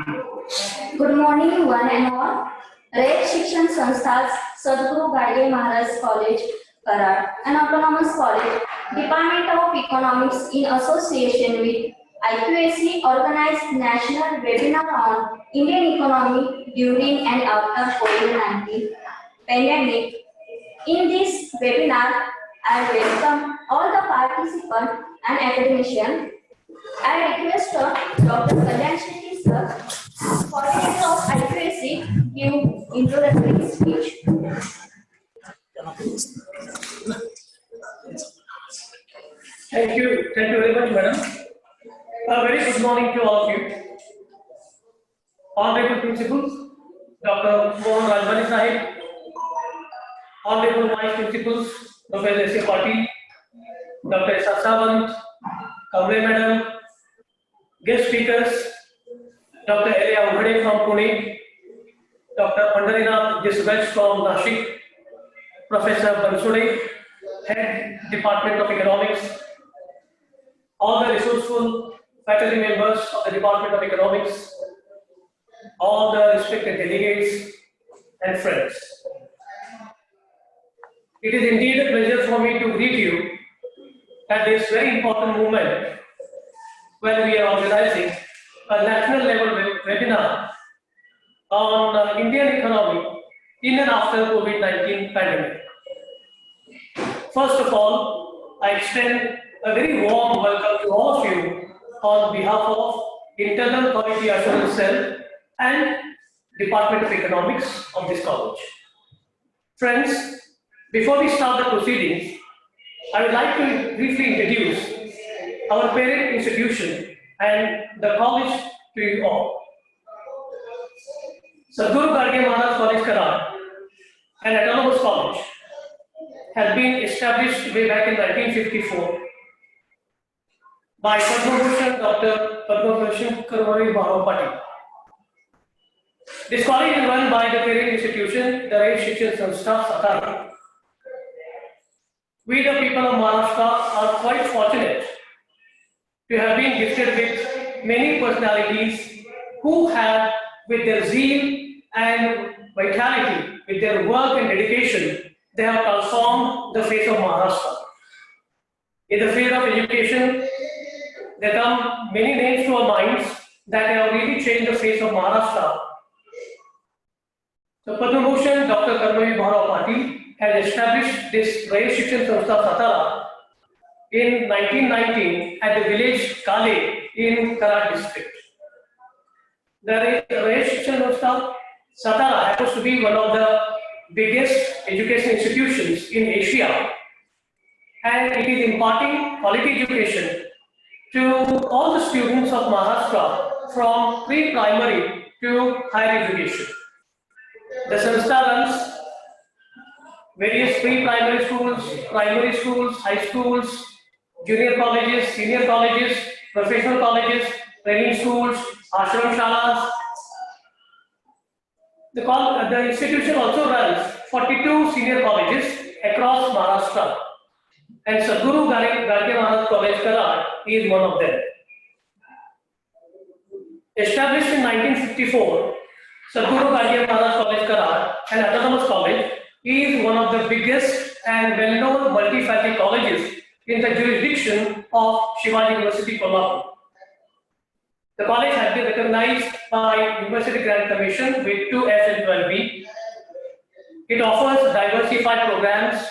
Good morning, one and all. Rayat शिक्षण संस्था's Sadhguru Gadge Maharaj College, Karad, an autonomous college, Department of Economics in association with IQAC organized national webinar on Indian economy during and after COVID-19 pandemic. In this webinar, I welcome all the participants and academicians. I request Dr. Kalyan Shetty sir, coordinator of IQAC, give introductory speech. Thank you very much, madam. A very good morning to all of you. Honorable principals, Dr. Mohan Rajbani Sahib, Honorable Vice Principals, Professor S. A. Patil, Dr. S. R. Sawant, Kamble Madam, guest speakers, Dr. Elia Ughade from Pune, Dr. Pandharinath Disbach from Nashik, Professor Bansude, Head Department of Economics, all the resourceful faculty members of the Department of Economics, all the respected delegates and friends. It is indeed a pleasure for me to greet you at this very important moment when we are organizing a national level webinar on Indian economy in and after COVID-19 pandemic. First of all, I extend a very warm welcome to all of you on behalf of Internal Quality Assurance Cell and Department of Economics of this college. Friends, before we start the proceedings, I would like to briefly introduce our parent institution and the college to you all. Sadhguru Gadge Maharaj College, Karad, an autonomous college, has been established way back in 1954 by Padma Bhushan Dr. Padma Bhushan Karmali Bharo Patil. This college is run by the parent institution, the Rayat Shikshan Sanstha, Satara. We, the people of Maharashtra, are quite fortunate to have been gifted with many personalities who have, with their zeal and vitality, with their work and dedication, they have transformed the face of Maharashtra. In the field of education, there come many names to our minds that have really changed the face of Maharashtra. So Padma Bhushan Dr. Karmali Bharo Patil has established this Rayat Shikshan Sanstha Satara in 1919 at the village Kale in Karad district. The Rayat Shikshan Sanstha Satara happens to be one of the biggest education institutions in Asia, and it is imparting quality education to all the students of Maharashtra from pre-primary to higher education. The Sanstha runs various pre-primary schools, primary schools, high schools, junior colleges, senior colleges, professional colleges, training schools, ashram shalas. The institution also runs 42 senior colleges across Maharashtra, and Sadhguru Gadge Maharaj College, Karad is one of them. Established in 1954, Sadhguru Gadge Maharaj College, Karad, an autonomous college, is one of the biggest and well-known multi-faculty colleges in the jurisdiction of Shivaji University, Kolhapur. The college has been recognized by University Grant Commission with 2F and 12B. It offers diversified programs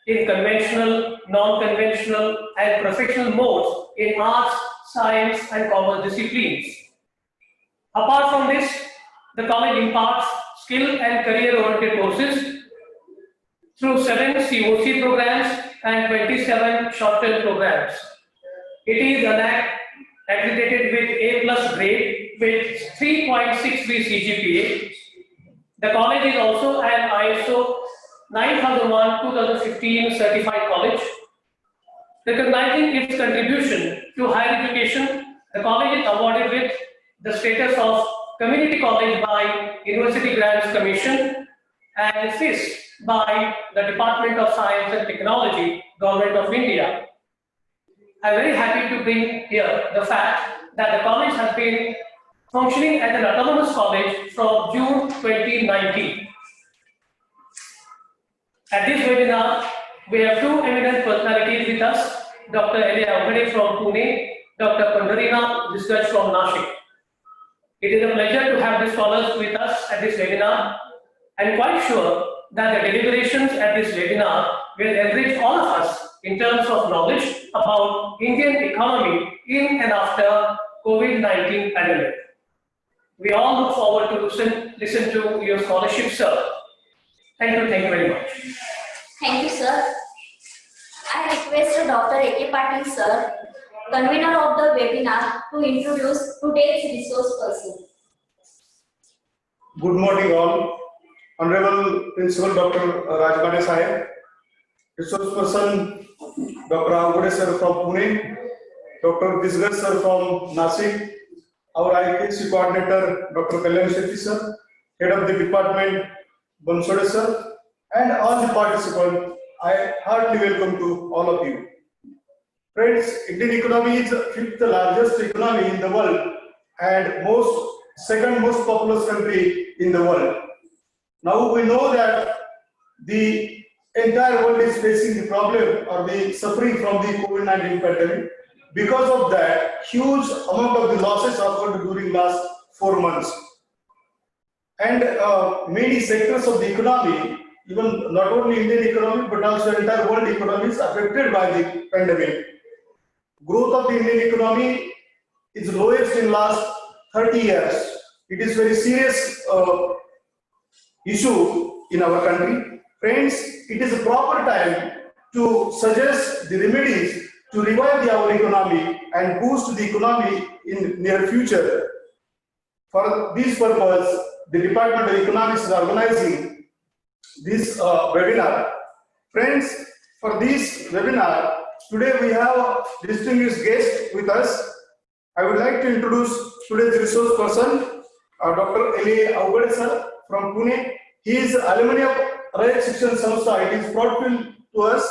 in conventional, non-conventional, and professional modes in arts, science, and commerce disciplines. Apart from this, the college imparts skill and career-oriented courses through 7 COC programs and 27 short-term programs. It is accredited with A+ grade with 3.63 CGPA. The college is also an ISO 9001:2015 certified college. Recognizing its contribution to higher education, the college is awarded with the status of community college by University Grants Commission and CIS by the Department of Science and Technology, Government of India. I am very happy to bring here the fact that the college has been functioning as an autonomous college from June 2019. At this webinar, we have two eminent personalities with us, Dr. Elia Avgade from Pune, Dr. Pandharinath Viswaj from Nashik. It is a pleasure to have these scholars with us at this webinar. I am quite sure that the deliberations at this webinar will enrich all of us in terms of knowledge about Indian economy in and after COVID-19 pandemic. We all look forward to listen to your scholarship, sir. Thank you very much. Thank you, sir. I request Dr. A.K. Patil, sir, convener of the webinar, to introduce today's resource person. Good morning all. Honorable Principal Dr. Rajmane Sahib, resource person Dr. Avgade sir from Pune, Dr. Viswaj sir from Nashik, our IPC coordinator Dr. Kalyan Shetty sir, head of the department Bansode sir, and all the participants. I heartily welcome to all of you. Friends, Indian economy is the fifth largest economy in the world and second most populous country in the world. Now we know that the entire world is facing the problem or the suffering from the COVID-19 pandemic. Because of that, huge amount of the losses occurred during last 4 months. And many sectors of the economy, even not only Indian economy but also entire world economy, is affected by the pandemic. Growth of the Indian economy is lowest in last 30 years. It is very serious issue in our country. Friends, it is a proper time to suggest the remedies to revive our economy and boost the economy in near future. For this purpose, the Department of Economics is organizing this webinar. Friends, for this webinar, today we have a distinguished guest with us. I would like to introduce today's resource person, Dr. Elia Avgade sir from Pune. He is alumni of Rayat Shikshan Samstha. It is proud to us.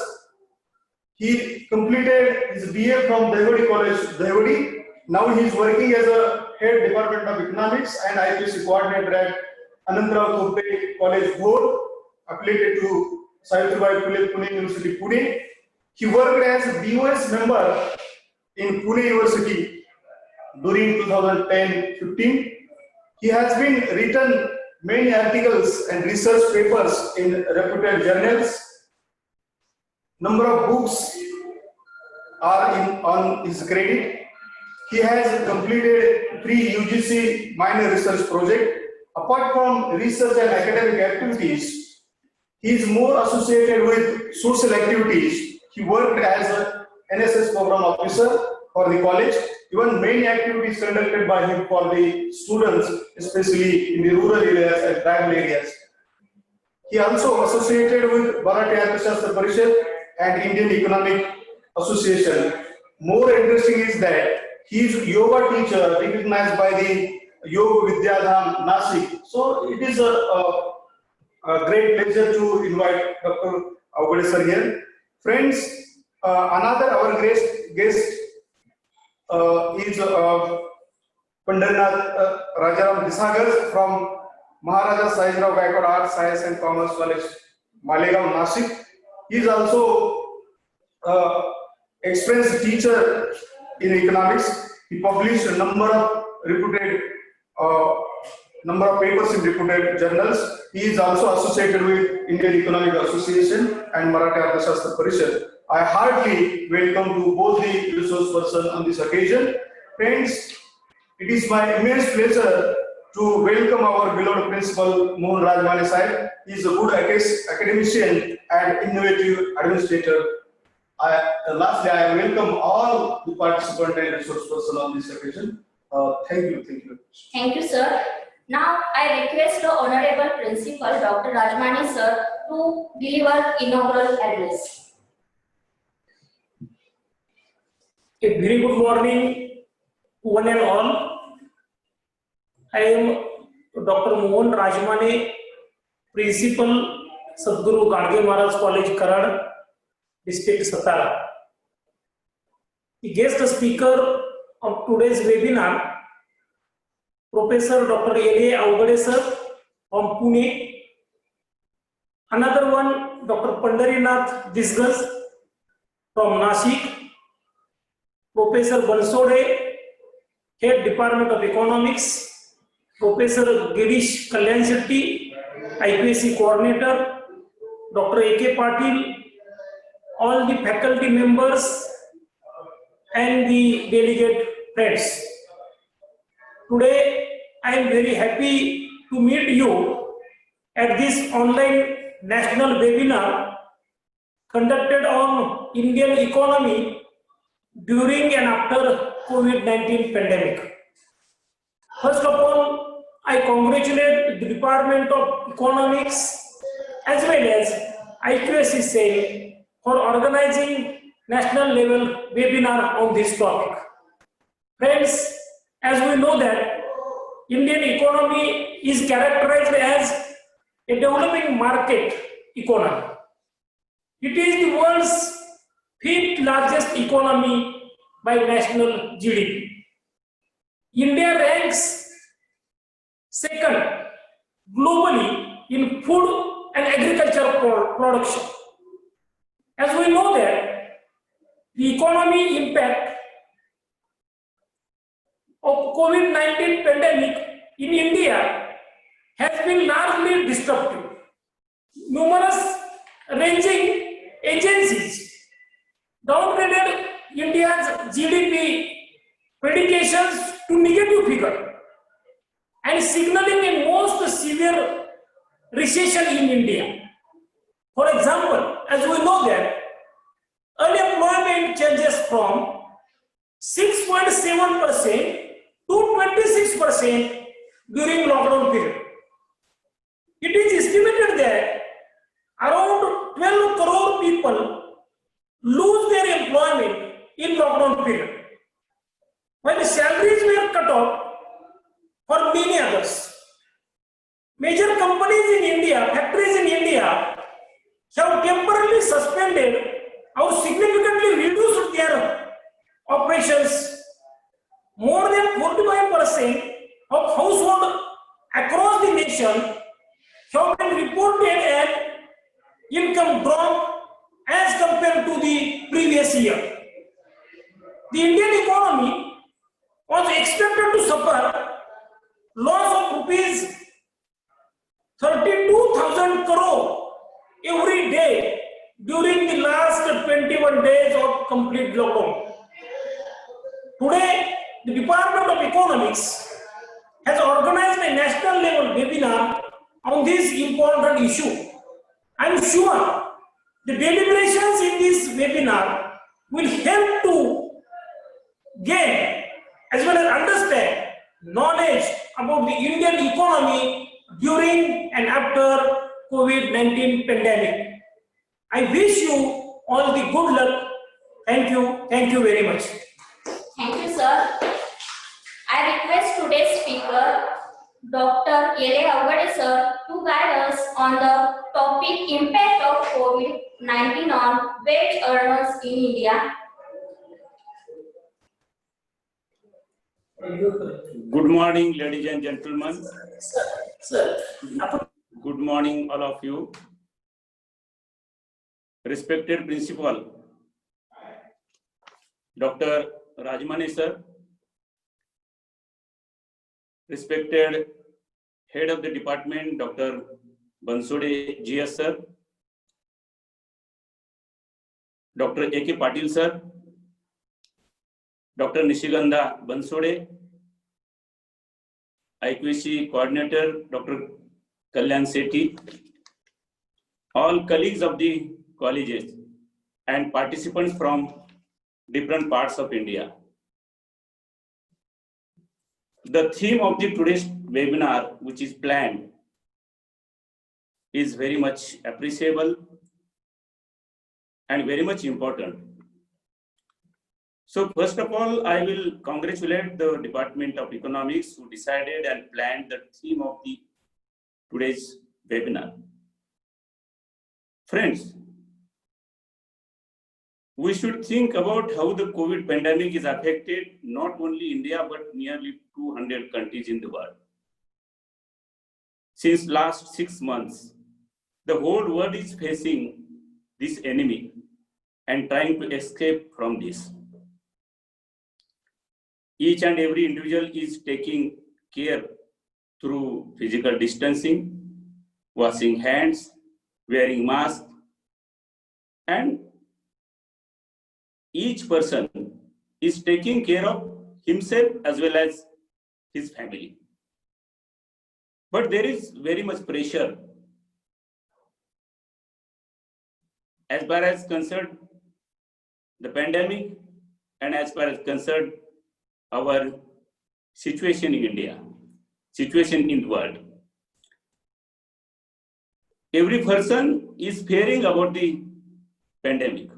He completed his BA from Dehwadi College, Dehwadi. Now he is working as a head Department of Economics and IPC coordinator at Anantrao Thopte College, Bhor, affiliated to Savitribai Phule Pune University, Pune. He worked as a BOS member in Pune University during 2010-15. He has been written many articles and research papers in reputed journals. Number of books are on his credit. He has completed 3 UGC minor research projects. Apart from research and academic activities, he is more associated with social activities. He worked as an NSS program officer for the college. Even many activities conducted by him for the students, especially in the rural areas and tribal areas. He also associated with Bharatiya Arthashastra Parishad and Indian Economic Association. More interesting is that he is yoga teacher recognized by the Yoga Vidyadham Nashik. So it is a great pleasure to invite Dr. Avgade sir here. Friends, another our guest is Pandharinath Rajaram Disagar from Maharaja Sahajrao Gaikwad Arts, Science and Commerce College, Malegaon, Nashik. He is also experienced teacher in economics. He published a number of papers in reputed journals. He is also associated with Indian Economic Association and Marathi Arthashastra Parishad. I heartily welcome to both the resource persons on this occasion. Friends, it is my immense pleasure to welcome our beloved principal Mohan Rajmane Sahib. He is a good academician and innovative administrator. Lastly, I welcome all the participants and resource persons on this occasion. Thank you. Thank you, sir. Now, I request the Honorable Principal Dr. Rajmane sir to deliver inaugural address. A very good morning to one and all. I am Dr. Mohan Rajmane, Principal, Sadguru Gadge Maharaj College, Karad, District Satara. The guest speaker of today's webinar Professor Dr. A.A. Avgade sir from Pune. Another one, Dr. Pandarinath Disgas from Nashik. Professor Bansode, Head Department of Economics. Professor Girish Kalyan Shetty, IPSC Coordinator. Dr. A.K. Patil, all the faculty members and the delegate friends. Today, I am very happy to meet you at this online national webinar conducted on Indian economy during and after COVID-19 pandemic. First of all, I congratulate the Department of Economics as well as IQSC SAIL for organizing national level webinar on this topic. Friends, as we know that Indian economy is characterized as a developing market economy. It is the world's fifth largest economy by national GDP. India ranks second globally in food and agriculture production. As we know that the economy impact of COVID-19 pandemic in India has been largely disruptive. Numerous ranging agencies downgraded India's GDP predications to negative figure and signaling a most severe recession in India. For example, as we know that unemployment changes from 6.7% to 26% during lockdown period. It is estimated that around 12 crore people lose their employment in lockdown period, while the salaries were cut off for many others. Major companies in India, factories in India have temporarily suspended or significantly reduced their operations. More than 45% of households across the nation have been reported an income drop as compared to the previous year. The Indian economy was expected to suffer loss of rupees 32,000 crore every day during the last 21 days of complete lockdown. Today, the Department of Economics has organized a national level webinar on this important issue. I am sure the deliberations in this webinar will help to gain as well as understand knowledge about the Indian economy during and after COVID-19 pandemic. I wish you all the good luck. Thank you. Thank you very much. Thank you, sir. I request today's speaker, Dr. A.A. Avgade sir, to guide us on the topic impact of COVID-19 on wage earners in India. Good morning, ladies and gentlemen. Good morning, all of you. Respected Principal, Dr. Rajmani sir, respected Head of the Department, Dr. Bansode GS sir, Dr. A.K. Patil sir, Dr. Nishigandha Bansode, IQSC Coordinator, Dr. Kalyan Shetty, all colleagues of the colleges and participants from different parts of India. The theme of the today's webinar, which is planned, is very much appreciable and very much important. So first of all, I will congratulate the Department of Economics who decided and planned the theme of the today's webinar. Friends, we should think about how the COVID pandemic is affected not only India but nearly 200 countries in the world. Since last 6 months, the whole world is facing this enemy and trying to escape from this. Each and every individual is taking care through physical distancing, washing hands, wearing masks, and each person is taking care of himself as well as his family. But there is very much pressure as far as concerned the pandemic and as far as concerned our situation in India, situation in the world. Every person is fearing about the pandemic.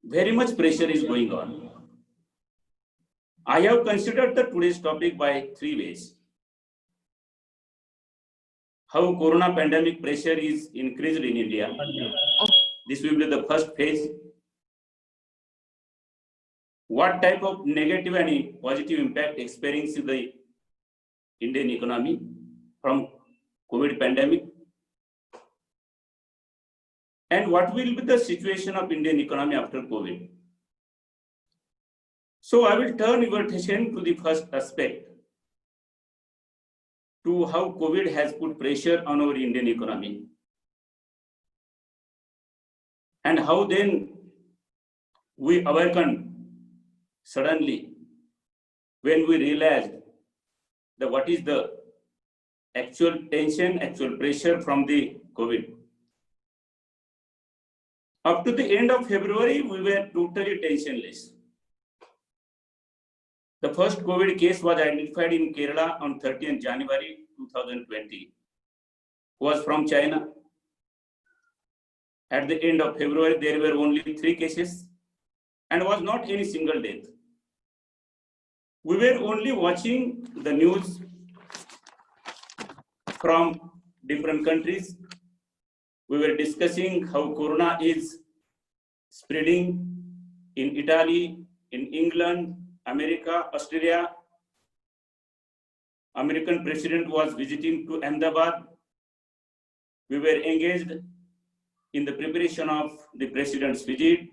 Very much pressure is going on. I have considered the today's topic by 3 ways. How corona pandemic pressure is increased in India. This will be the first phase. What type of negative and positive impact experienced the Indian economy from COVID pandemic? And what will be the situation of Indian economy after COVID? So I will turn your attention to the first aspect, to how COVID has put pressure on our Indian economy. And how then we awakened suddenly when we realized that what is the actual tension, actual pressure from the COVID. Up to the end of February, we were totally tensionless. The first COVID case was identified in Kerala on 30th January 2020. Was from China. At the end of February, there were only 3 cases and was not any single death. We were only watching the news from different countries. We were discussing how corona is spreading in Italy, in England, America, Australia. American president was visiting to Ahmedabad. We were engaged in the preparation of the president's visit,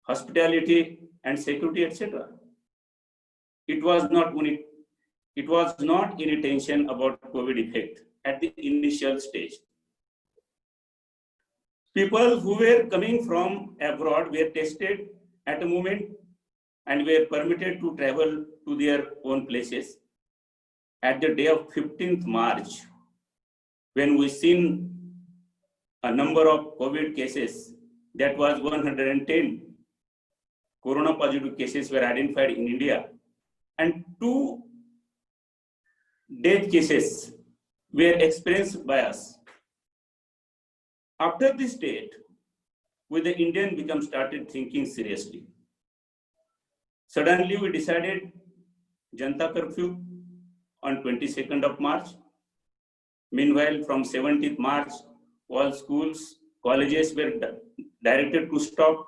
hospitality and security, etc. It was not any tension about COVID effect at the initial stage. People who were coming from abroad were tested at a moment and were permitted to travel to their own places. At the day of 15th March, when we seen a number of COVID cases, that was 110 corona positive cases were identified in India, and 2 death cases were experienced by us. After this date, we the Indian started thinking seriously. Suddenly we decided Janta curfew on 22nd of March. Meanwhile, from 17th March, all schools, colleges were directed to stop,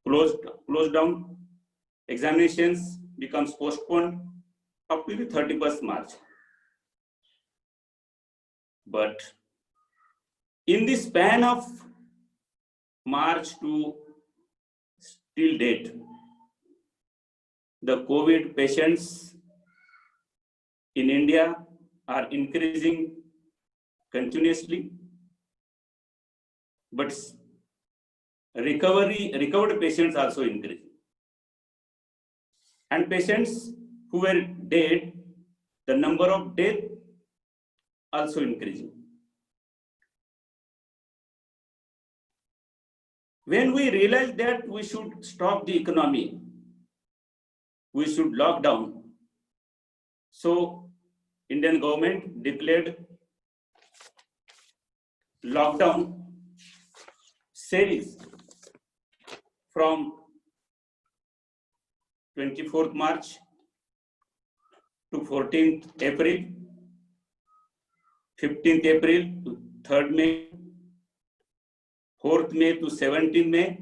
closed down. Examinations becomes postponed up to the 31st March. But in the span of March to till date, the COVID patients in India are increasing continuously, but recovered patients also increasing. And patients who were dead, the number of deaths also increasing. When we realized that we should stop the economy, we should lock down. So Indian government declared lockdown series from 24th March to 14th April, 15th April to 3rd May, 4th May to 17th May,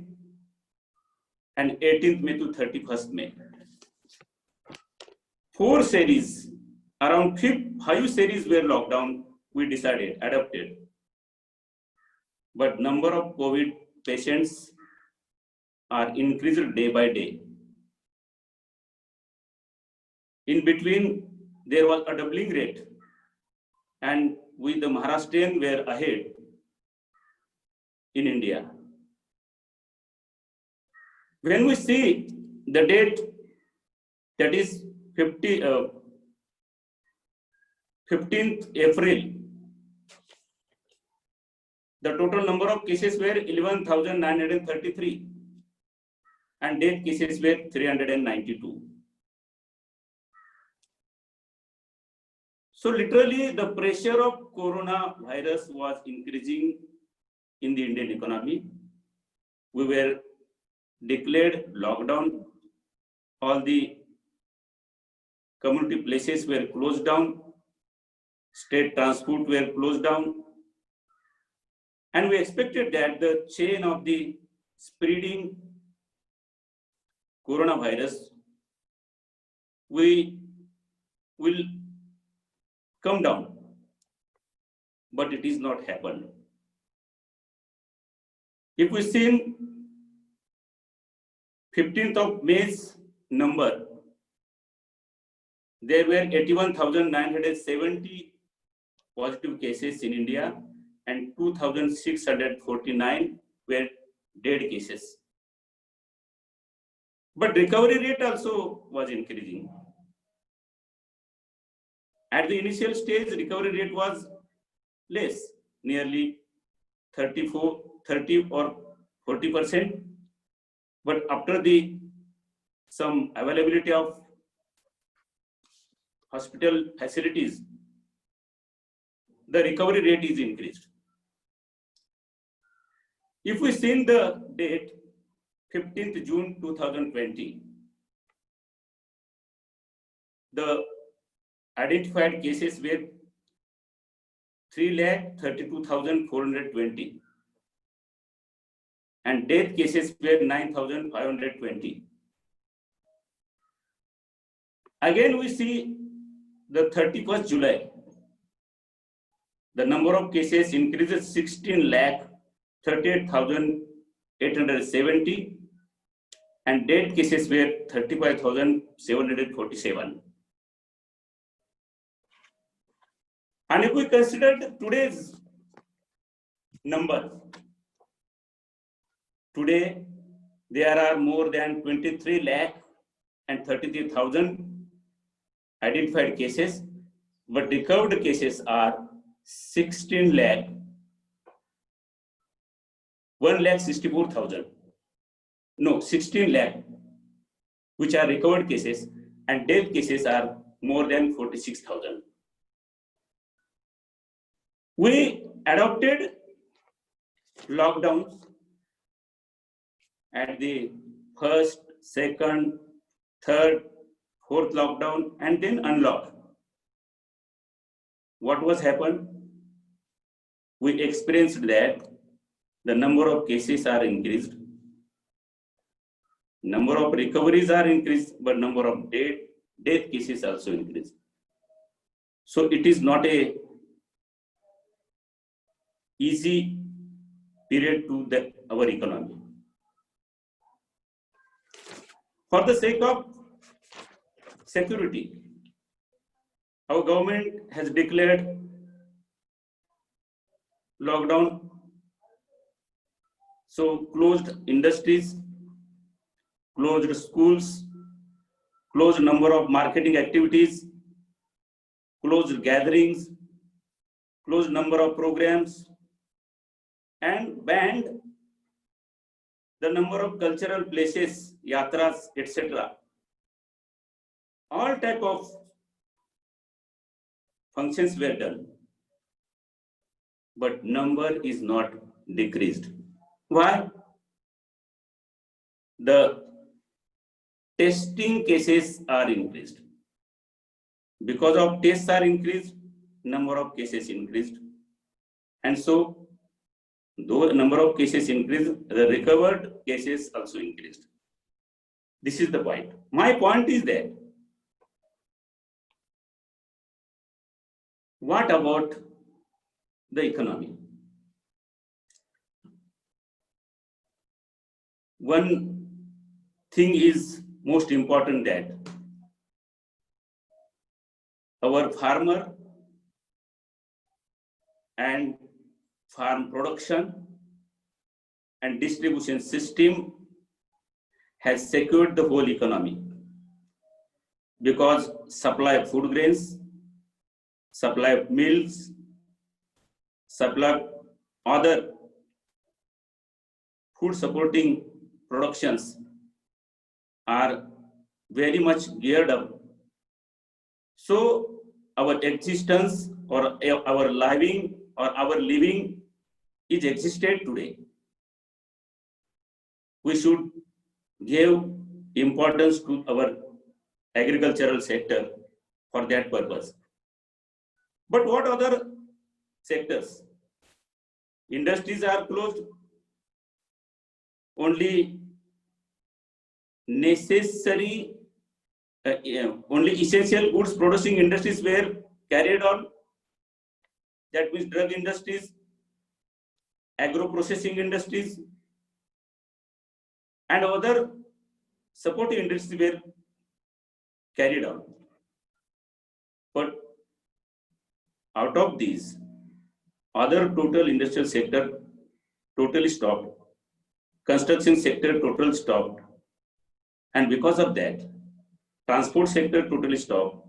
and 18th May to 31st May. 4 series, around 5 series were lockdown, we decided, adopted. But number of COVID patients are increased day by day. In between, there was a doubling rate, and we, the Maharashtrian, were ahead in India. When we see the date, that is 15th April, the total number of cases were 11,933 and death cases were 392. So literally the pressure of coronavirus was increasing in the Indian economy. We were declared lockdown. All the community places were closed down. State transport were closed down. And we expected that the chain of the spreading coronavirus will come down, but it is not happened. If we see 15th of May's number, there were 81,970 positive cases in India and 2,649 were dead cases. But recovery rate also was increasing. At the initial stage, recovery rate was less, nearly 30 or 40%. But after some availability of hospital facilities, the recovery rate is increased. If we see the date, 15th June 2020, the identified cases were 3,32,420 and death cases were 9,520. Again, we see the 31st July, the number of cases increases 16,38,870 and death cases were 35,747. And if we consider today's number, today there are more than 23 lakh and 33,000 identified cases, but recovered cases are 16 lakh, 1,64,000. No, 16 lakh, which are recovered cases, and death cases are more than 46,000. We adopted lockdowns at the first, second, third, fourth lockdown, and then unlock. What was happened? We experienced that the number of cases are increased, number of recoveries are increased, but number of death cases also increased. So it is not a easy period to our economy. For the sake of security, our government has declared lockdown. So closed industries, closed schools, closed number of marketing activities, closed gatherings, closed number of programs, and banned the number of cultural places, yatras, etc. All type of functions were done, but number is not decreased. Why? The testing cases are increased. Because of tests are increased, number of cases increased. And so though number of cases increased, the recovered cases also increased. This is the point. My point is that what about the economy? One thing is most important, that our farmer and farm production and distribution system has secured the whole economy, because supply of food grains, supply of milks, supply of other food supporting productions are very much geared up. So our existence or our living is existed today. We should give importance to our agricultural sector for that purpose. But what other sectors? Industries are closed. Only necessary, only essential goods producing industries were carried on. That means drug industries, agro-processing industries, and other supporting industries were carried on. But out of these, other total industrial sector totally stopped. Construction sector totally stopped. And because of that, transport sector totally stopped.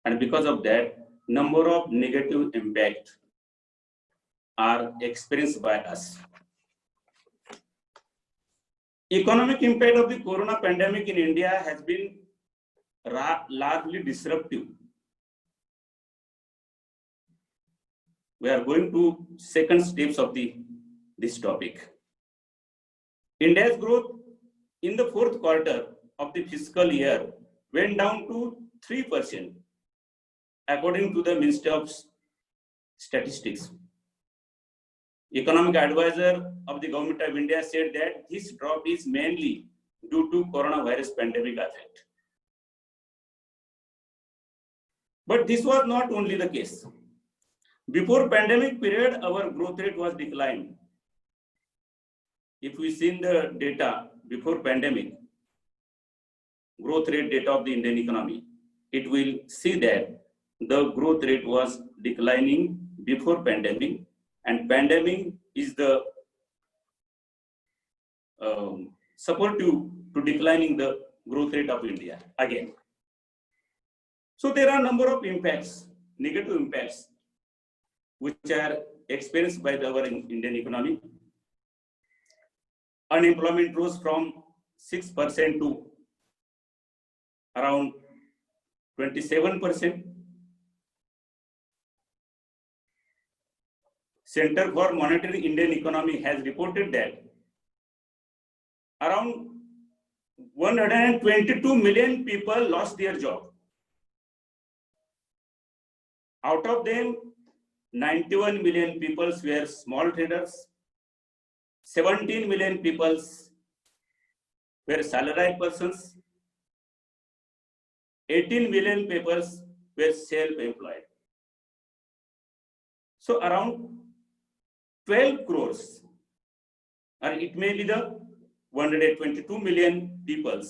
And because of that, number of negative impact are experienced by us. Economic impact of the corona pandemic in India has been largely disruptive. We are going to second steps of this topic. India's growth in the fourth quarter of the fiscal year went down to 3%, according to the Ministry of Statistics. Economic advisor of the Government of India said that this drop is mainly due to coronavirus pandemic effect. But this was not only the case. Before pandemic period, our growth rate was declined. If we see the data before pandemic, growth rate data of the Indian economy, it will see that the growth rate was declining before pandemic, and pandemic is the supportive to declining the growth rate of India again. So there are a number of impacts, negative impacts, which are experienced by our Indian economy. Unemployment rose from 6% to around 27%. Center for Monitoring Indian Economy has reported that around 122 million people lost their job. Out of them, 91 million people were small traders, 17 million people were salaried persons, 18 million people were self-employed. So around 12 crores, or it may be the 122 million people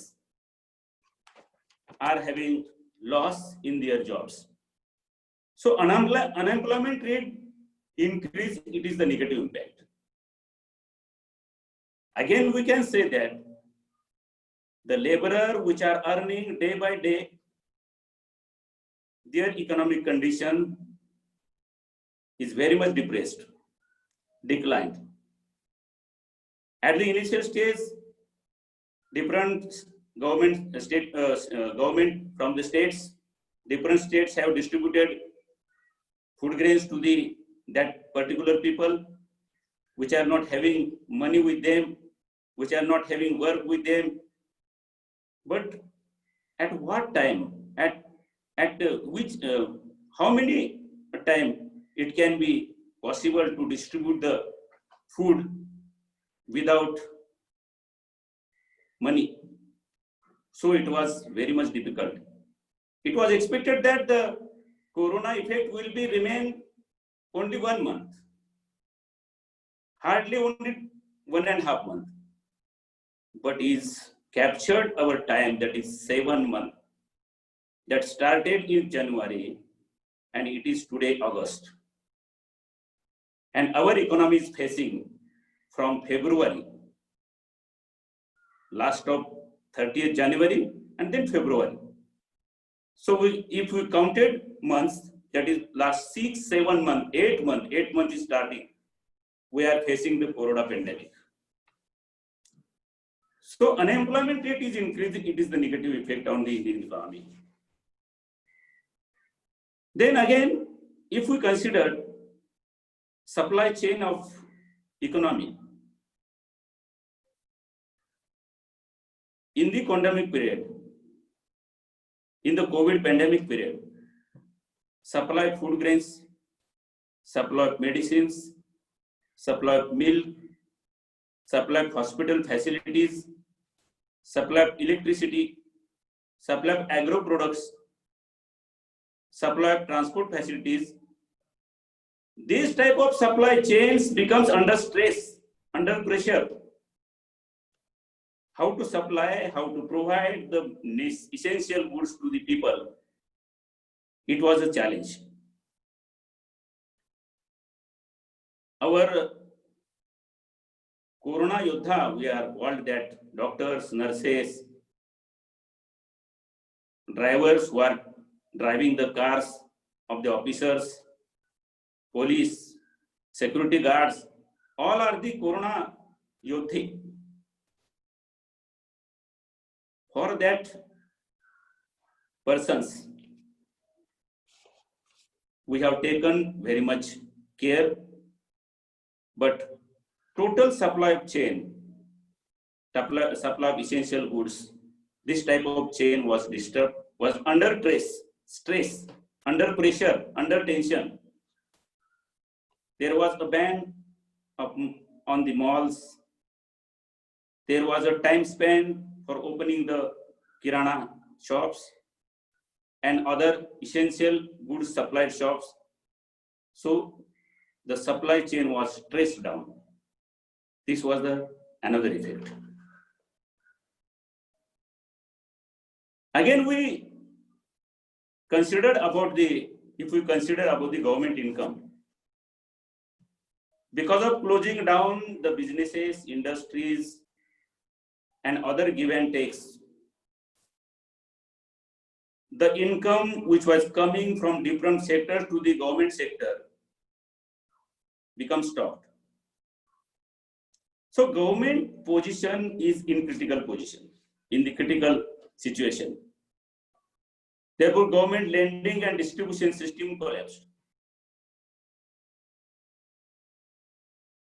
are having loss in their jobs. So unemployment rate increase, it is the negative impact. Again, we can say that the laborer which are earning day by day, their economic condition is very much depressed, declined. At the initial stage, different government from the states, different states have distributed food grains to that particular people which are not having money with them, which are not having work with them. But at what time, how many time it can be possible to distribute the food without money. So it was very much difficult. It was expected that the corona effect will be remain only 1 month, hardly only 1.5 months, but is captured our time, that is 7 months, that started in January and it is today August. And our economy is facing from February, last of 30th January and then February. So if we counted months, that is last 6, 7 months, 8 months, 8 months is starting, we are facing the corona pandemic. So unemployment rate is increasing, it is the negative effect on the Indian economy. Then again, if we consider supply chain of economy, in the pandemic period, in the COVID pandemic period, supply of food grains, supply of medicines, supply of milk, supply of hospital facilities, supply of electricity, supply of agro products, supply of transport facilities. These type of supply chains becomes under stress, under pressure. How to supply, how to provide the essential goods to the people, it was a challenge. Our Corona Yoddha, we are called that, doctors, nurses, drivers who are driving the cars of the officers, police, security guards, all are the Corona Yoddhi. For that persons, we have taken very much care, but total supply of chain, supply of essential goods, this type of chain was disturbed, was under stress, under pressure, under tension. There was a ban on the malls. There was a time span for opening the kirana shops and other essential goods supply shops. So the supply chain was stressed down. This was another effect. Again, if we consider about the government income, because of closing down the businesses, industries, and other give and takes, the income which was coming from different sectors to the government sector becomes stopped. So government position is in critical position, in the critical situation. Therefore, government lending and distribution system collapsed.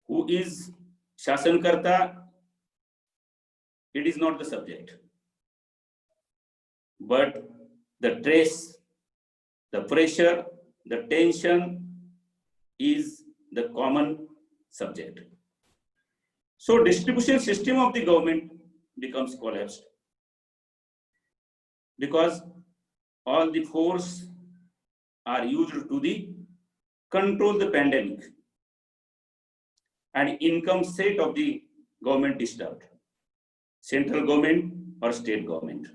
Who is Shasankarta? It is not the subject. But the stress, the pressure, the tension is the common subject. So distribution system of the government becomes collapsed because all the force are used to control the pandemic, and income set of the government disturbed, central government or state government.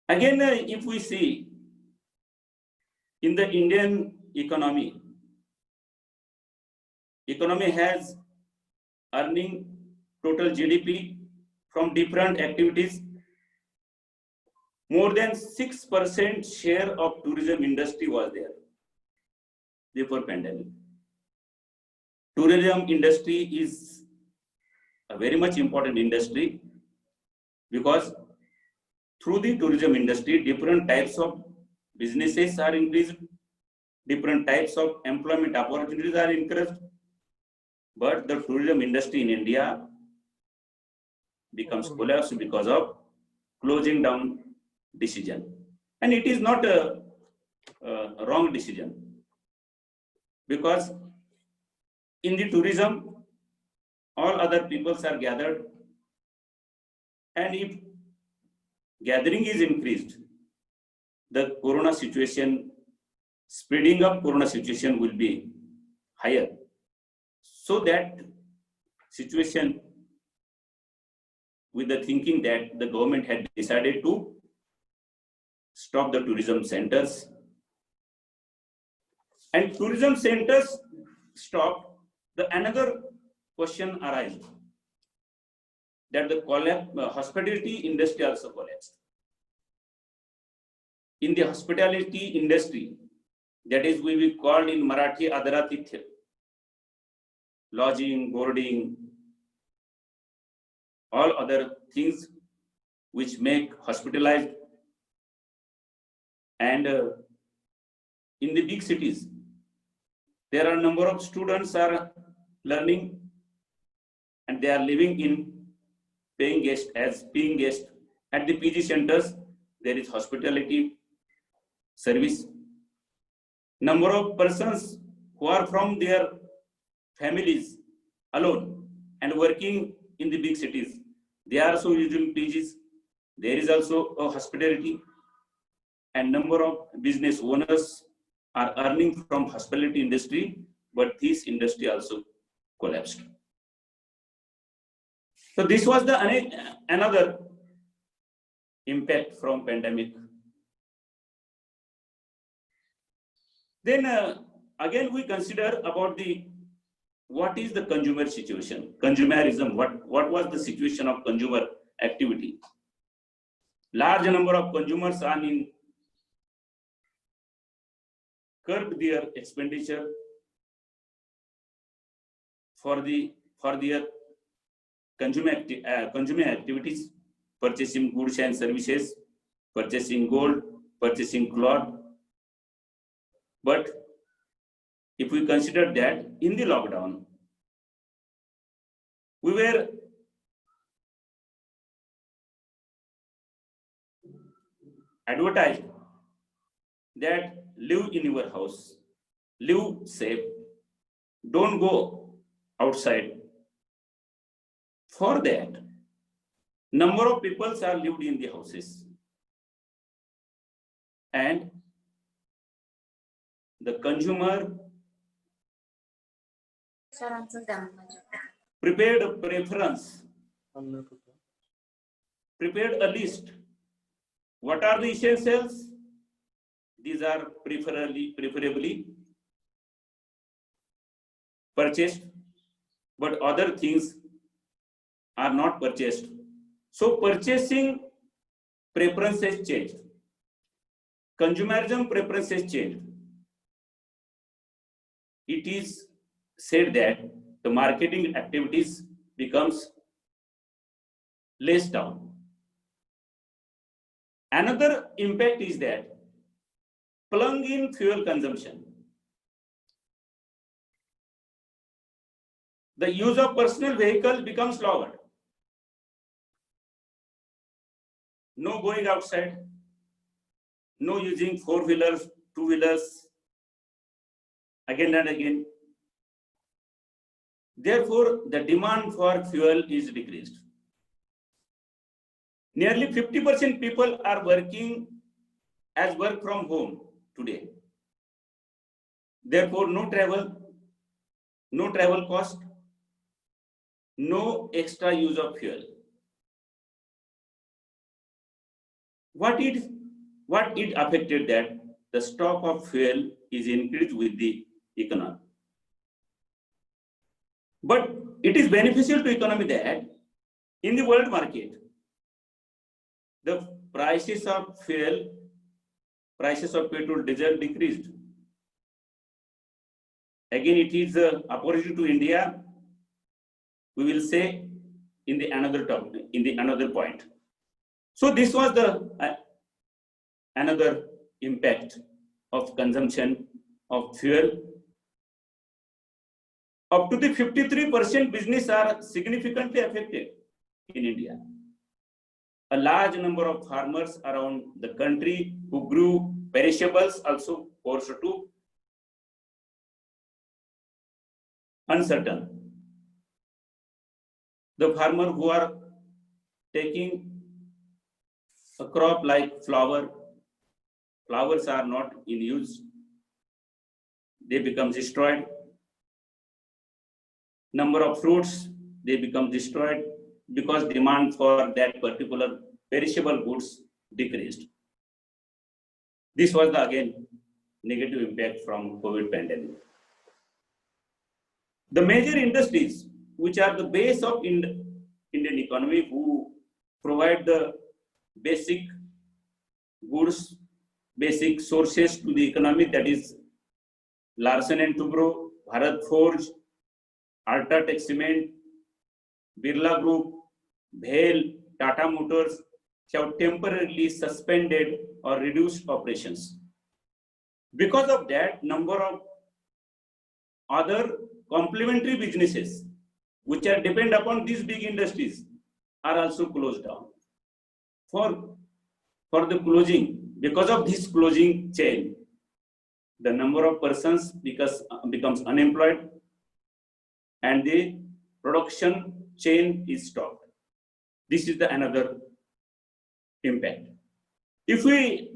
Again, if we see in the Indian economy has earning total GDP from different activities. More than 6% share of tourism industry was there before pandemic. Tourism industry is a very much important industry because through the tourism industry, different types of businesses are increased, different types of employment opportunities are increased. But the tourism industry in India becomes collapsed because of closing down decision. And it is not a wrong decision, because in the tourism, all other peoples are gathered, and if gathering is increased, the corona situation, speeding up corona situation will be higher. So that situation, with the thinking that the government had decided to stop the tourism centers, and tourism centers stopped, another question arises that the hospitality industry also collapsed. In the hospitality industry, that is we will call in Marathi Adaratithya, lodging, boarding, all other things which make hospitalized, and in the big cities, there are a number of students are learning and they are living in paying guest at the PG centers. There is hospitality service. Number of persons who are from their families alone and working in the big cities, they are also using PGs. There is also a hospitality, and number of business owners are earning from hospitality industry, but this industry also collapsed. So this was the another impact from pandemic. Then again we consider about what is the consumer situation, consumerism, what was the situation of consumer activity. Large number of consumers are in curb their expenditure for their consumer activities, purchasing goods and services, purchasing gold, purchasing cloth. But if we consider that in the lockdown, we were advertised that live in your house, live safe, don't go outside. For that, number of people are lived in the houses, and the consumer prepared a preference, prepared a list. What are the essentials? These are preferably purchased, but other things are not purchased. So purchasing preferences changed. Consumerism preferences changed. It is said that the marketing activities becomes less down. Another impact is that plug-in fuel consumption. The use of personal vehicles becomes lower. No going outside, no using four-wheelers, two-wheelers again and again. Therefore, the demand for fuel is decreased. Nearly 50% people are working as work from home today. Therefore, no travel cost, no extra use of fuel. What it affected that the stock of fuel is increased with the economy. But it is beneficial to economy that in the world market, the prices of fuel, prices of petrol, diesel decreased. Again, it is opposite to India. We will say in the another topic, in the another point. So this was the another impact of consumption of fuel. Up to the 53% business are significantly affected in India. A large number of farmers around the country who grew perishables also forced to uncertain. The farmer who are taking a crop like flowers are not in use. They become destroyed. Number of fruits, they become destroyed because demand for that particular perishable goods decreased. This was the again negative impact from COVID pandemic. The major industries which are the base of Indian economy, who provide the basic goods, basic sources to the economy, that is Larsen and Toubro, Bharat Forge, Ultratech Cement, Birla Group, BHEL, Tata Motors have temporarily suspended or reduced operations. Because of that, number of other complementary businesses which are depend upon these big industries are also closed down. For the closing, because of this closing chain, the number of persons becomes unemployed and the production chain is stopped. This is the another impact. If we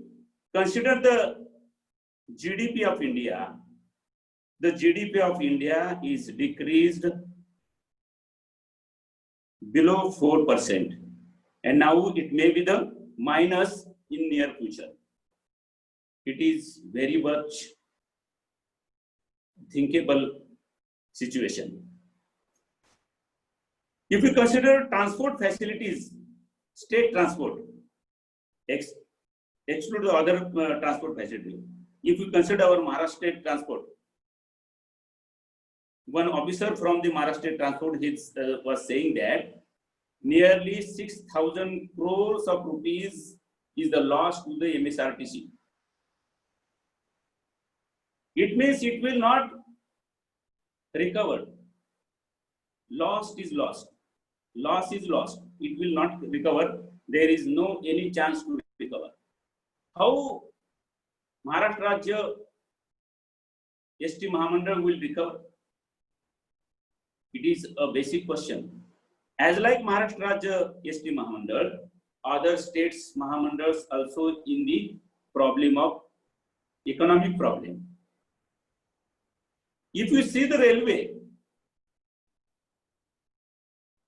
consider the GDP of India, the GDP of India is decreased below 4%, and now it may be the minus in near future. It is very much thinkable situation. If we consider transport facilities, state transport, exclude the other transport facility. If we consider our Maharashtra state transport, one officer from the Maharashtra state transport was saying that nearly 6,000 crores of rupees is the loss to the MSRTC. It means it will not recover. Lost is lost. Loss is lost. It will not recover. There is no any chance to recover. How Maharashtra Rajya ST Mahamandal will recover? It is a basic question. As like Maharashtra Rajya ST Mahamandal, other states Mahamandals also in the problem of economic problem. If you see the railway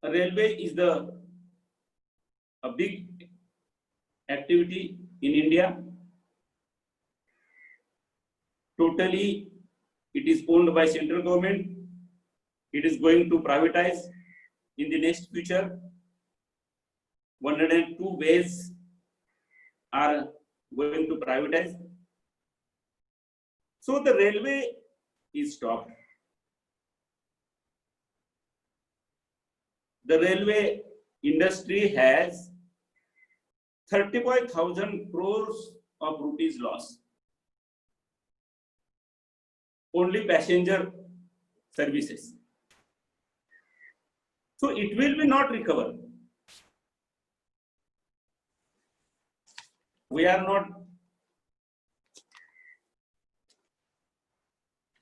is a big activity in India. Totally, it is owned by central government. It is going to privatize in the next future. 102 ways are going to privatize. So the railway is stopped. The railway industry has 35,000 crores of rupees loss. Only passenger services. So it will be not recover. We are not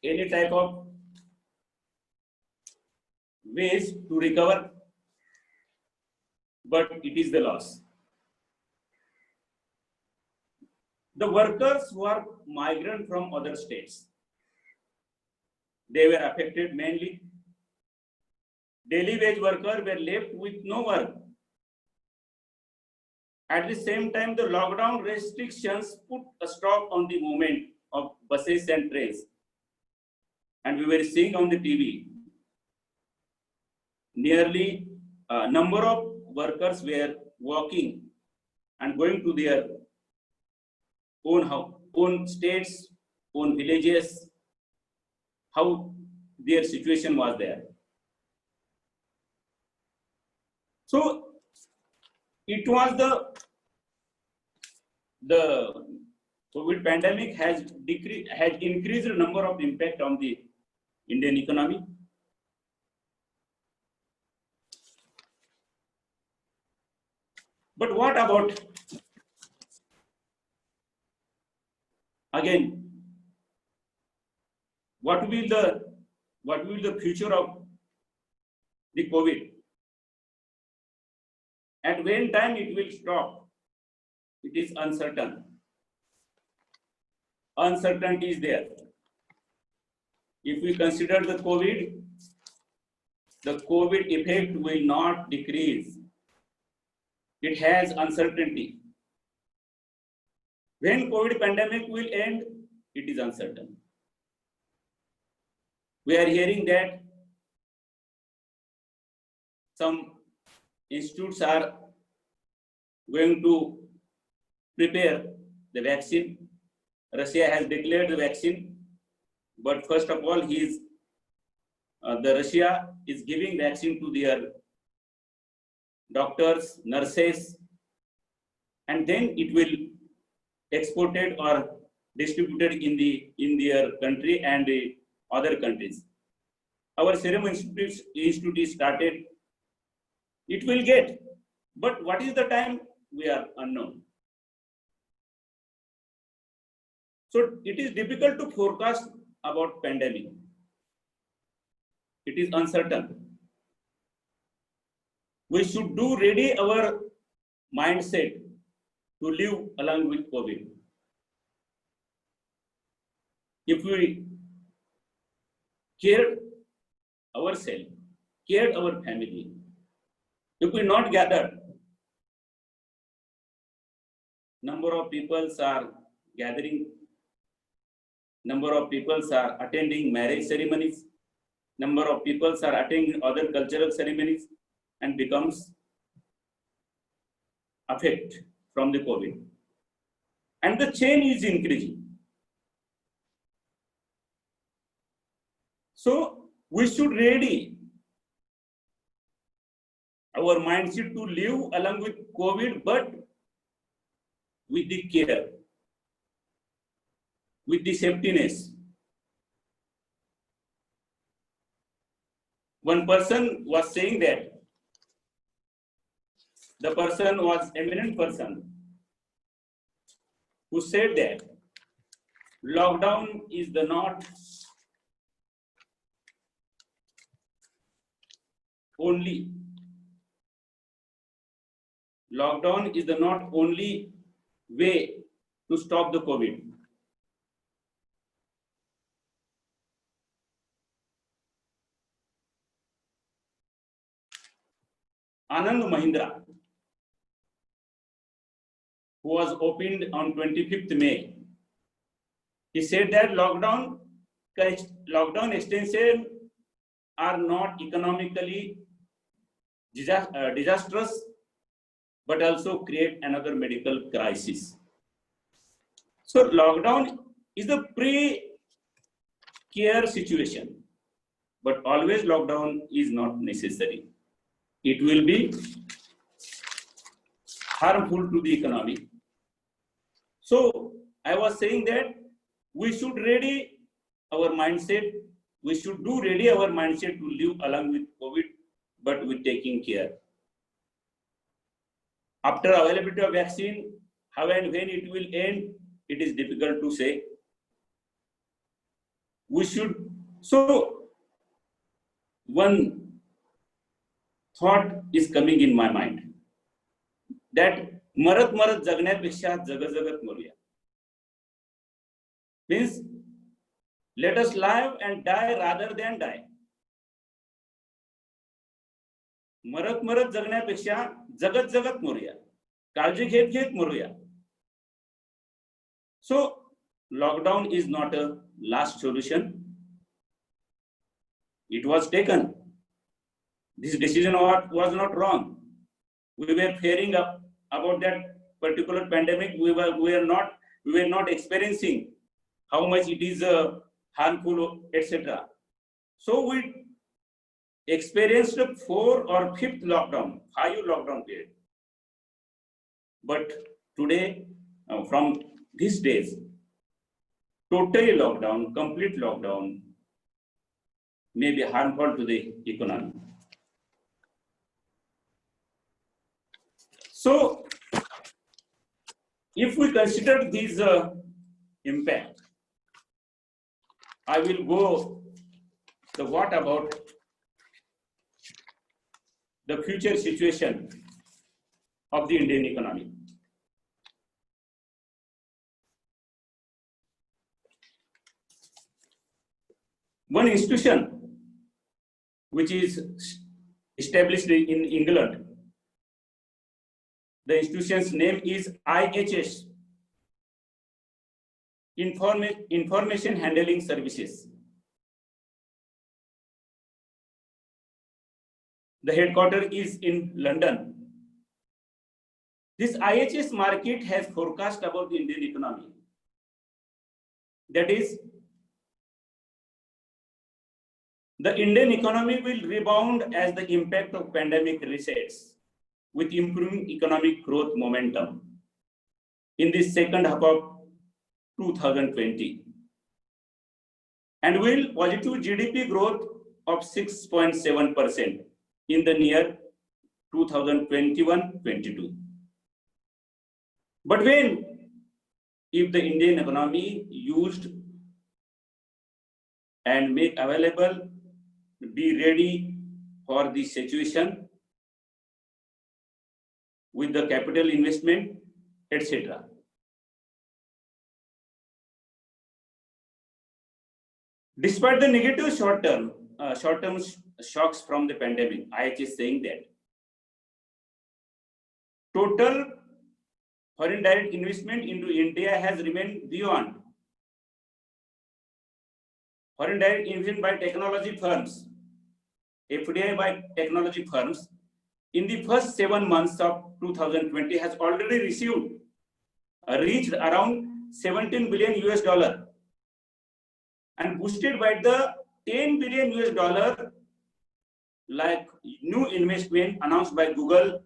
any type of ways to recover, but it is the loss. The workers who are migrant from other states, they were affected mainly. Daily wage workers were left with no work. At the same time, the lockdown restrictions put a stop on the movement of buses and trains. And we were seeing on the TV, nearly a number of workers were walking and going to their own states, own villages, how their situation was there. So it was the COVID pandemic has increased the number of impact on the Indian economy. But what about, again, what will what will be the future of the COVID? At when time it will stop? It is uncertain. Uncertainty is there. If we consider the COVID effect will not decrease. It has uncertainty. When COVID pandemic will end, it is uncertain. We are hearing that some institutes are going to prepare the vaccine. Russia has declared the vaccine, but first of all, the Russia is giving vaccine to their doctors, nurses, and then it will exported or distributed in their country and the other countries. Our Serum Institute started. It will get, but what is the time? We are unknown. So it is difficult to forecast about pandemic. It is uncertain. We should do ready our mindset to live along with COVID. If we care ourselves, care our family, if we not gather, number of people are gathering, number of people are attending marriage ceremonies, number of people are attending other cultural ceremonies, and becomes affect from the COVID. And the chain is increasing. So we should ready our mindset to live along with COVID, but with the care, with the safetyness. One person was saying that the person was eminent person who said that lockdown is the not only way to stop the COVID. Anand Mahindra, who was opened on 25th May, he said that lockdown extension are not economically disastrous, but also create another medical crisis. So lockdown is the pre-care situation, but always lockdown is not necessary. It will be harmful to the economy. So I was saying that we should ready our mindset. We should do ready our mindset to live along with COVID, but with taking care. After availability of vaccine, how and when it will end, it is difficult to say. We should, so one thought is coming in my mind that मरत मरत जगण्यापेक्षा जगत जगत मरूया. Means let us live and die rather than die. मरत मरत जगण्यापेक्षा जगत जगत मरूया, काळजी घेत घेत मरूया. So lockdown is not a last solution. It was taken. This decision was not wrong. We were fearing about that particular pandemic. We were not experiencing how much it is harmful, etc. So we experienced a 4th or 5th lockdown, 5 lockdown period. But today, from these days, totally lockdown, complete lockdown may be harmful to the economy. So, if we consider these impact, I will go what about the future situation of the Indian economy. One institution which is established in England, the institution's name is IHS, Information Handling Services. The headquarters is in London. This IHS market has forecast about the Indian economy. That is, the Indian economy will rebound as the impact of pandemic recedes, with improving economic growth momentum in the second half of 2020, and will positive GDP growth of 6.7% in the year 2021-22. But if the Indian economy used and make available, be ready for the situation with the capital investment, etc. Despite the negative short-term shocks from the pandemic, IHS is saying that total foreign direct investment into India has remained beyond. Foreign direct investment by technology firms, FDI by technology firms, in the first 7 months of 2020 has already reached around $17 billion and boosted by the $10 billion like new investment announced by Google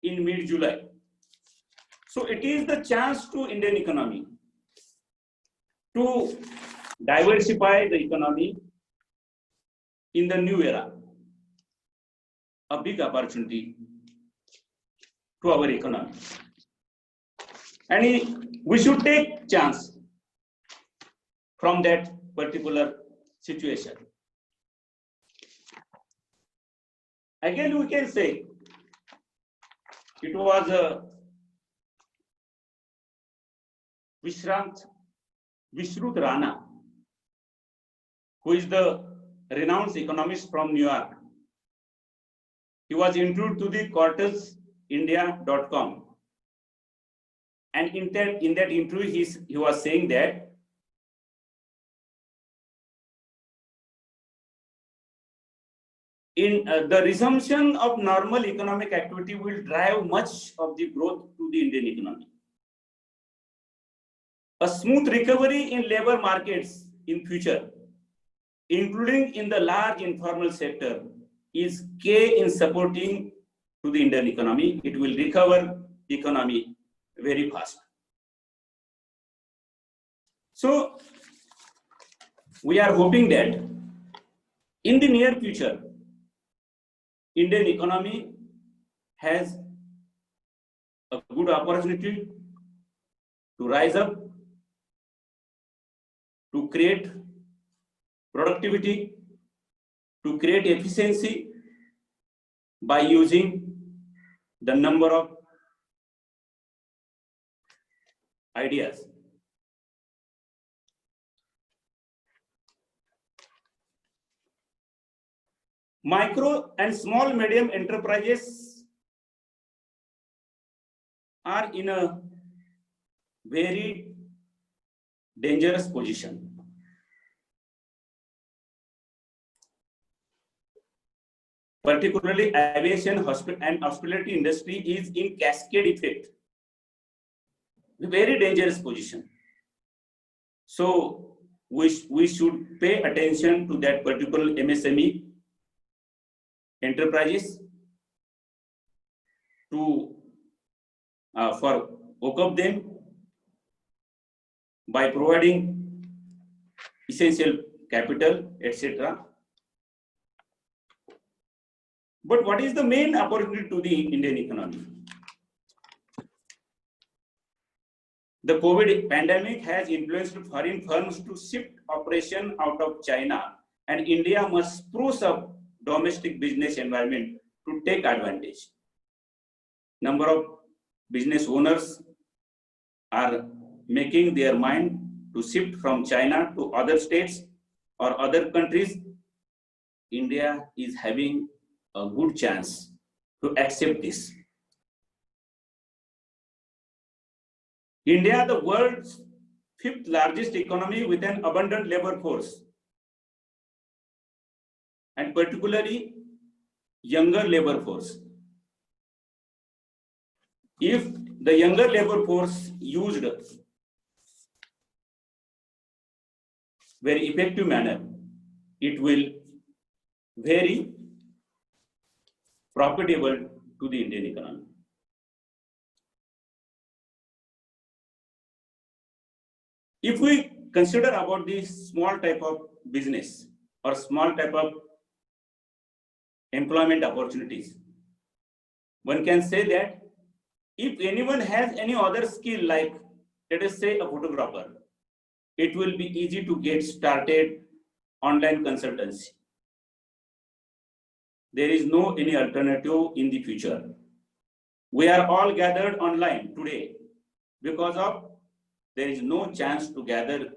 in mid-July. So it is the chance to Indian economy to diversify the economy in the new era. A big opportunity to our economy. And we should take chance from that particular situation. Again, we can say it was Vishrut Rana, who is the renowned economist from New York. He was interviewed to the CortezIndia.com. And in that interview, he was saying that the resumption of normal economic activity will drive much of the growth to the Indian economy. A smooth recovery in labor markets in future, including in the large informal sector, is key in supporting to the Indian economy. It will recover the economy very fast. So we are hoping that in the near future, Indian economy has a good opportunity to rise up, to create productivity, to create efficiency by using the number of ideas. Micro and small medium enterprises are in a very dangerous position. Particularly aviation and hospitality industry is in cascade effect. Very dangerous position. So we should pay attention to that particular MSME enterprises to for hook up them by providing essential capital, etc. But what is the main opportunity to the Indian economy? The COVID pandemic has influenced foreign firms to shift operation out of China and India must spruce up domestic business environment to take advantage. Number of business owners are making their mind to shift from China to other states or other countries. India is having a good chance to accept this. India, the world's fifth largest economy with an abundant labor force, and particularly younger labor force. If the younger labor force used very effective manner, it will very profitable to the Indian economy. If we consider about this small type of business or small type of employment opportunities, one can say that if anyone has any other skill, like let us say a photographer, it will be easy to get started online consultancy. There is no any alternative in the future. We are all gathered online today because of there is no chance to gather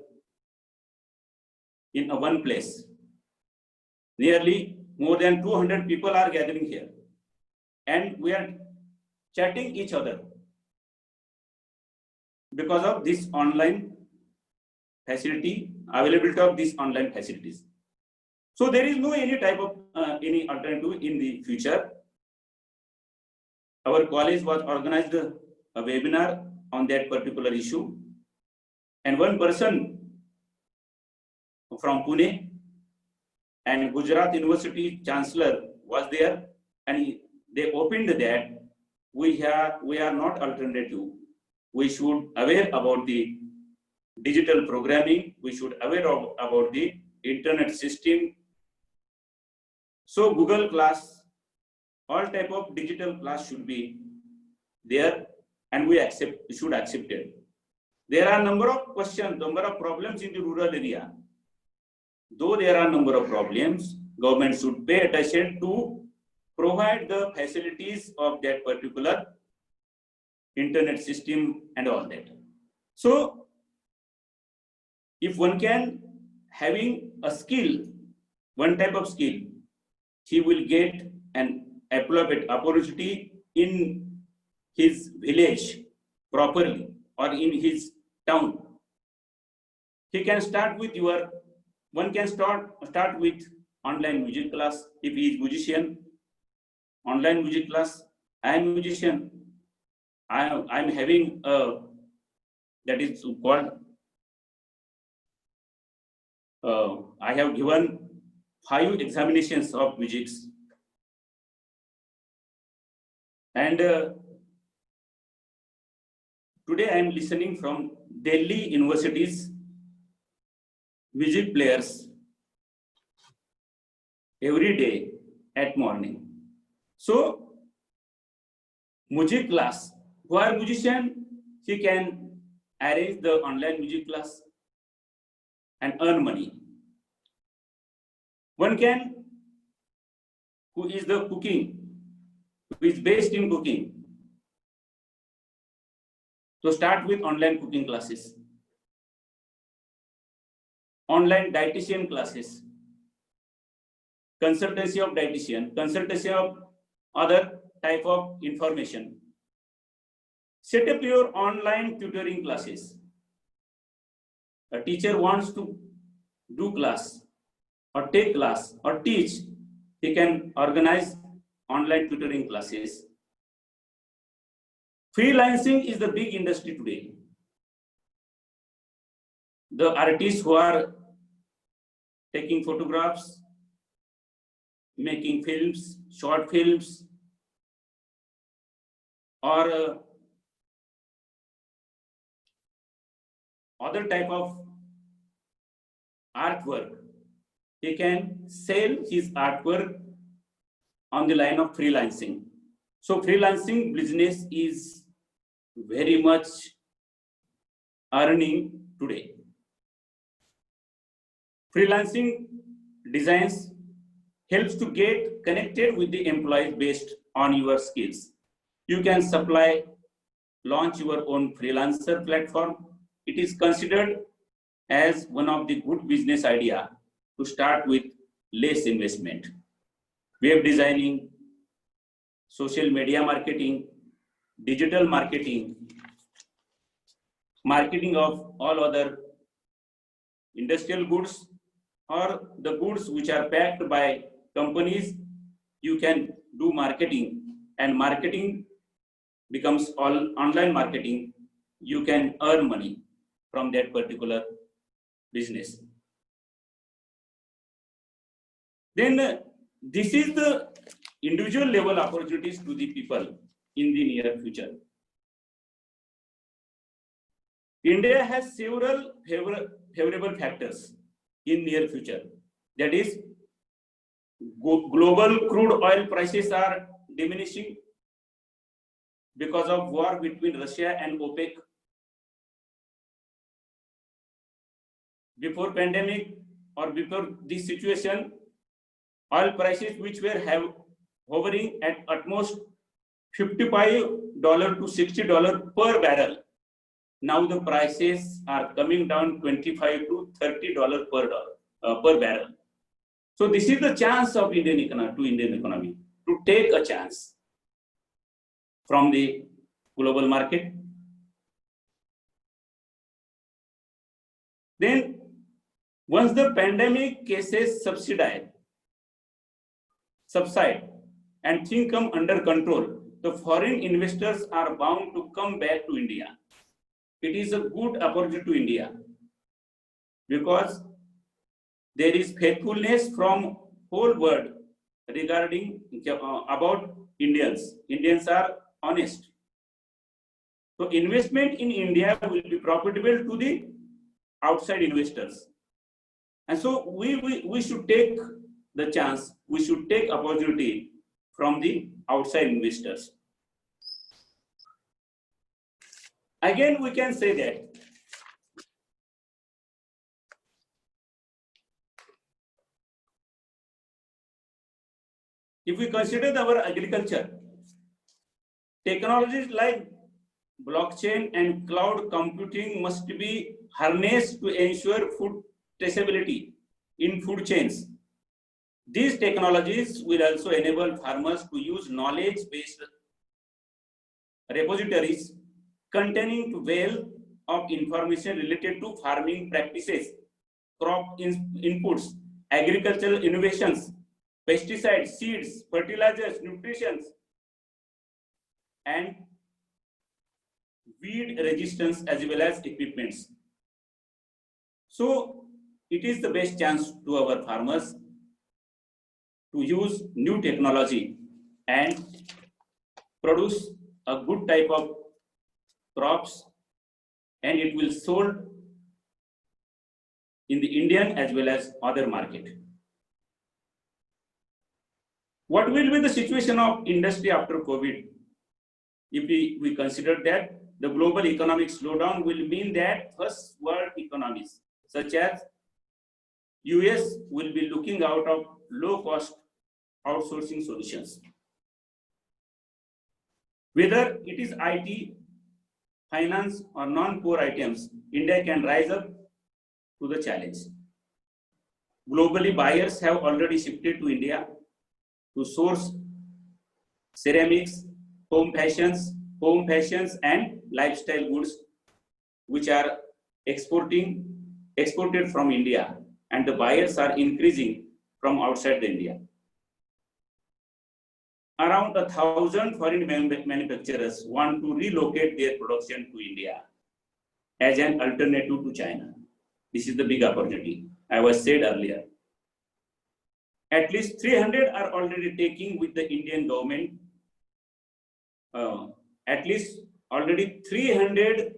in a one place. Nearly more than 200 people are gathering here, and we are chatting each other because of this online facility, availability of these online facilities. So there is no any type of any alternative in the future. Our college was organized a webinar on that particular issue, and one person from Pune and Gujarat University Chancellor was there, and they opened that we are not alternative. We should aware about the digital programming. We should aware about the internet system. So Google Class, all type of digital class should be there, and we should accept it. There are number of questions, number of problems in the rural area. Though there are number of problems, government should pay attention to provide the facilities of that particular internet system and all that. So if one can having a skill, one type of skill, he will get an employment opportunity in his village properly or in his town. He can start with one can start with online music class. If he is musician, online music class. I am musician. I'm having that is called I have given 5 examinations of music, and today I am listening from Delhi University's music players every day at morning. So music class, who are musician, he can arrange the online music class and earn money. One can, who is the cooking, who is based in cooking, so start with online cooking classes, online dietitian classes, consultancy of dietitian, consultancy of other type of information. Set up your online tutoring classes. A teacher wants to do class or take class or teach, he can organize online tutoring classes. Freelancing is the big industry today. The artists who are taking photographs, making films, short films, or other type of artwork, he can sell his artwork on the line of freelancing. So freelancing business is very much earning today. Freelancing designs helps to get connected with the employees based on your skills. You can launch your own freelancer platform. It is considered as one of the good business idea to start with less investment. Web designing, social media marketing, digital marketing, marketing of all other industrial goods or the goods which are packed by companies, you can do marketing, and marketing becomes all online marketing. You can earn money from that particular business. Then this is the individual level opportunities to the people in the near future. India has several favorable factors in near future. That is, global crude oil prices are diminishing because of war between Russia and OPEC. Before pandemic or before this situation, oil prices which were hovering at most $55 to $60 per barrel. Now the prices are coming down $25 to $30 per barrel. So this is the chance of Indian economy to take a chance from the global market. Then once the pandemic cases subside and things come under control, the foreign investors are bound to come back to India. It is a good opportunity to India because there is faithfulness from whole world regarding about Indians. Indians are honest. So investment in India will be profitable to the outside investors. And so we should take the chance, we should take opportunity from the outside investors. Again, we can say that if we consider our agriculture, technologies like blockchain and cloud computing must be harnessed to ensure food traceability in food chains. These technologies will also enable farmers to use knowledge-based repositories containing wealth of information related to farming practices, crop inputs, agricultural innovations, pesticides, seeds, fertilizers, nutrition, and weed resistance as well as equipments. So it is the best chance to our farmers to use new technology and produce a good type of crops, and it will sold in the Indian as well as other market. What will be the situation of industry after COVID? If we consider that the global economic slowdown will mean that first world economies such as US will be looking out of low cost outsourcing solutions. Whether it is IT, finance or non-core items, India can rise up to the challenge. Globally, buyers have already shifted to India to source ceramics, home fashions and lifestyle goods which are exported from India, and the buyers are increasing from outside India. Around 1,000 foreign manufacturers want to relocate their production to India as an alternative to China. This is the big opportunity I was said earlier. At least 300 are already taking with the Indian government. At least already 300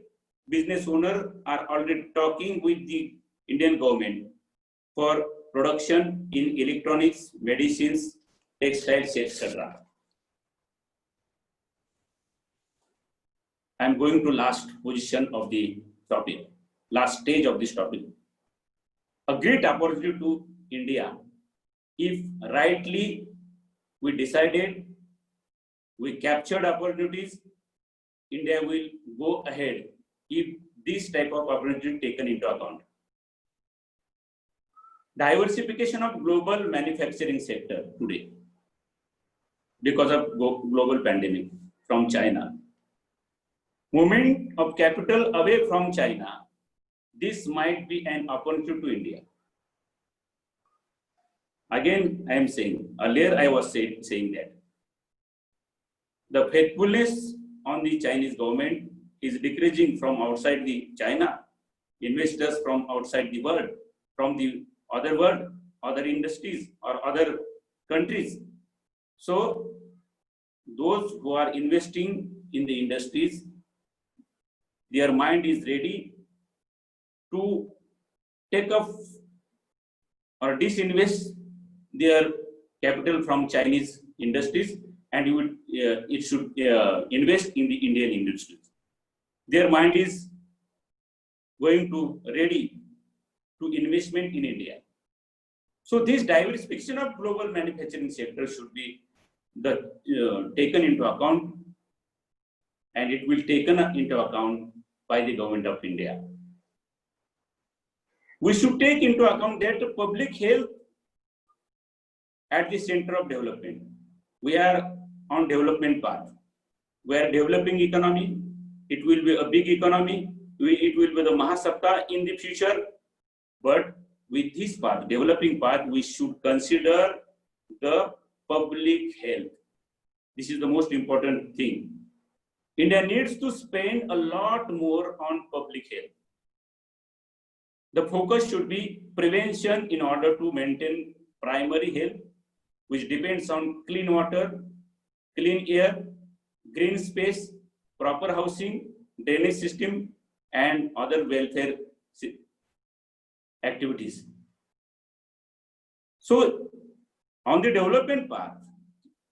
business owners are already talking with the Indian government for production in electronics, medicines, textiles, etc. I am going to last position of the topic, last stage of this topic. A great opportunity to India if rightly we decided, we captured opportunities, India will go ahead if this type of opportunity taken into account. Diversification of global manufacturing sector today because of global pandemic from China. Movement of capital away from China. This might be an opportunity to India. Again, I am saying, earlier I was saying that the faithfulness on the Chinese government is decreasing from outside the China, investors from outside the world, from the other world, other industries or other countries. So those who are investing in the industries, their mind is ready to take off or disinvest their capital from Chinese industries, and it should invest in the Indian industries. Their mind is going to ready to investment in India. So this diversification of global manufacturing sector should be taken into account, and it will taken into account by the government of India. We should take into account that public health at the center of development. We are on development path. We are developing economy. It will be a big economy. It will be the Mahasabta in the future. But with this path, developing path, we should consider the public health. This is the most important thing. India needs to spend a lot more on public health. The focus should be prevention in order to maintain primary health, which depends on clean water, clean air, green space, proper housing, drainage system, and other welfare activities. So, on the development path,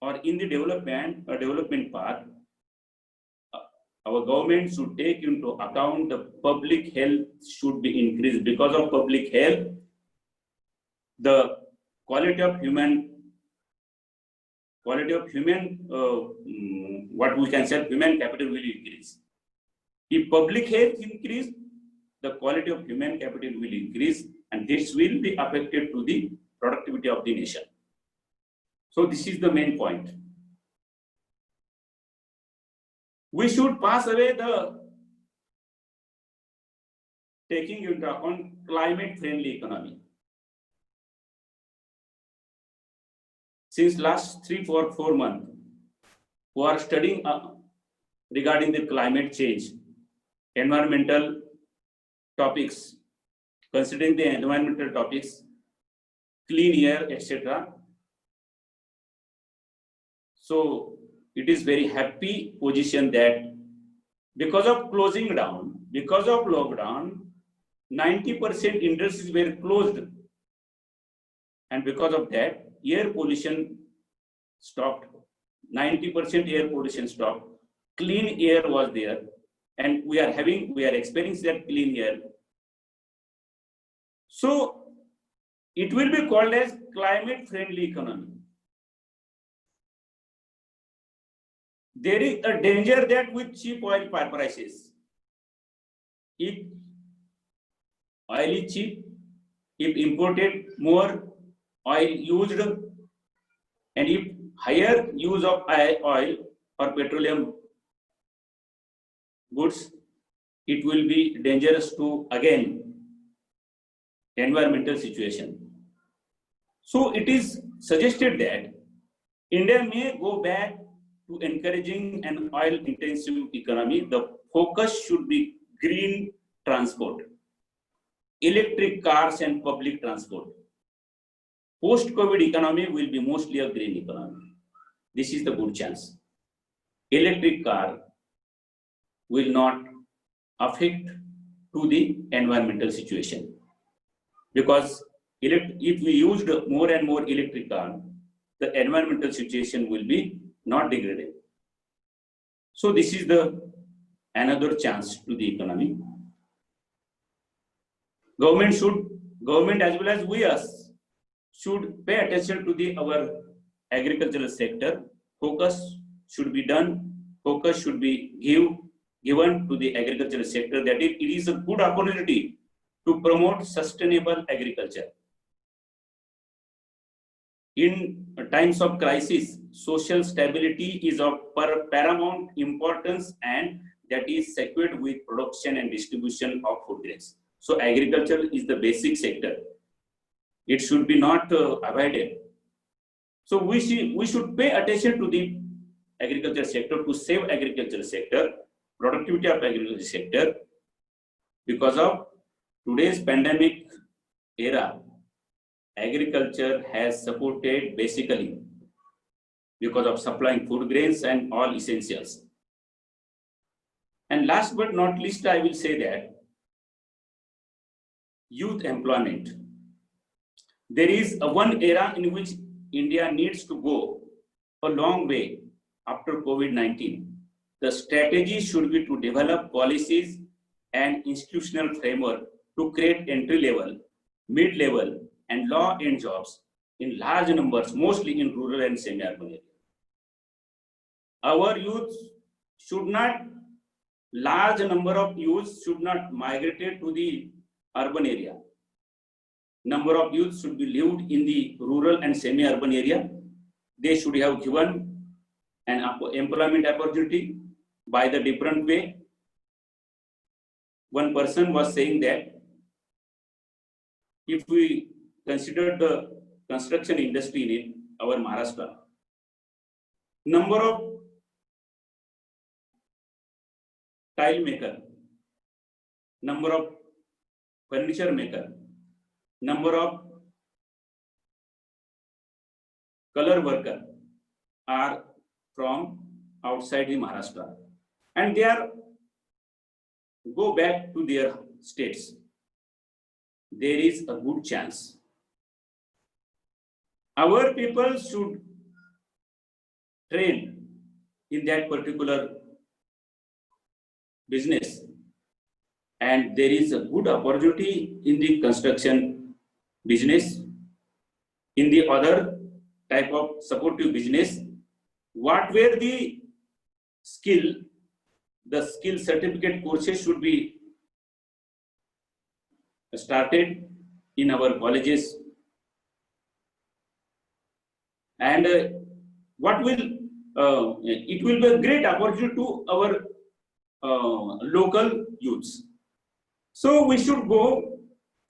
or in the development path, our government should take into account the public health should be increased. Because of public health, the quality of human, what we can say, human capital will increase. If public health increase, the quality of human capital will increase, and this will be affected to the productivity of the nation. So this is the main point. We should pass away the taking into account climate-friendly economy. Since last 3-4 months, we are studying regarding the climate change, environmental topics, considering the environmental topics, clean air, etc. So it is very happy position that because of closing down, because of lockdown, 90% industries were closed. And because of that, air pollution stopped. 90% air pollution stopped. Clean air was there. And we are experiencing that clean air. So it will be called as climate-friendly economy. There is a danger that with cheap oil prices, if oil is cheap, if imported more oil used, and if higher use of oil or petroleum goods, it will be dangerous to, again, environmental situation. So it is suggested that India may go back to encouraging an oil-intensive economy. The focus should be green transport, electric cars and public transport. Post-COVID economy will be mostly a green economy. This is the good chance. Electric car will not affect to the environmental situation. Because if we used more and more electric car, the environmental situation will be not degraded. So this is another chance to the economy. Government as well as we should pay attention to our agricultural sector. Focus should be given to the agricultural sector, that it is a good opportunity to promote sustainable agriculture. In times of crisis, social stability is of paramount importance, and that is secured with production and distribution of food grains. So agriculture is the basic sector. It should be not avoided. So we should pay attention to the agriculture sector, to save agriculture sector, productivity of agriculture sector. Because of today's pandemic era, agriculture has supported basically because of supplying food grains and all essentials. And last but not least, I will say that youth employment. There is one era in which India needs to go a long way after COVID-19. The strategy should be to develop policies and institutional framework to create entry-level, mid-level, and low-end jobs in large numbers, mostly in rural and semi-urban areas. Our youth should not, large number of youth should not migrate to the urban area. Number of youth should be lived in the rural and semi-urban area. They should have given an employment opportunity by the different way. One person was saying that if we consider the construction industry in our Maharashtra, number of tile maker, number of furniture maker, number of color worker are from outside the Maharashtra, and they are go back to their states. There is a good chance. Our people should train in that particular business, and there is a good opportunity in the construction business, in the other type of supportive business. What were the skill certificate courses should be started in our colleges, and what will it will be a great opportunity to our local youths. So we should go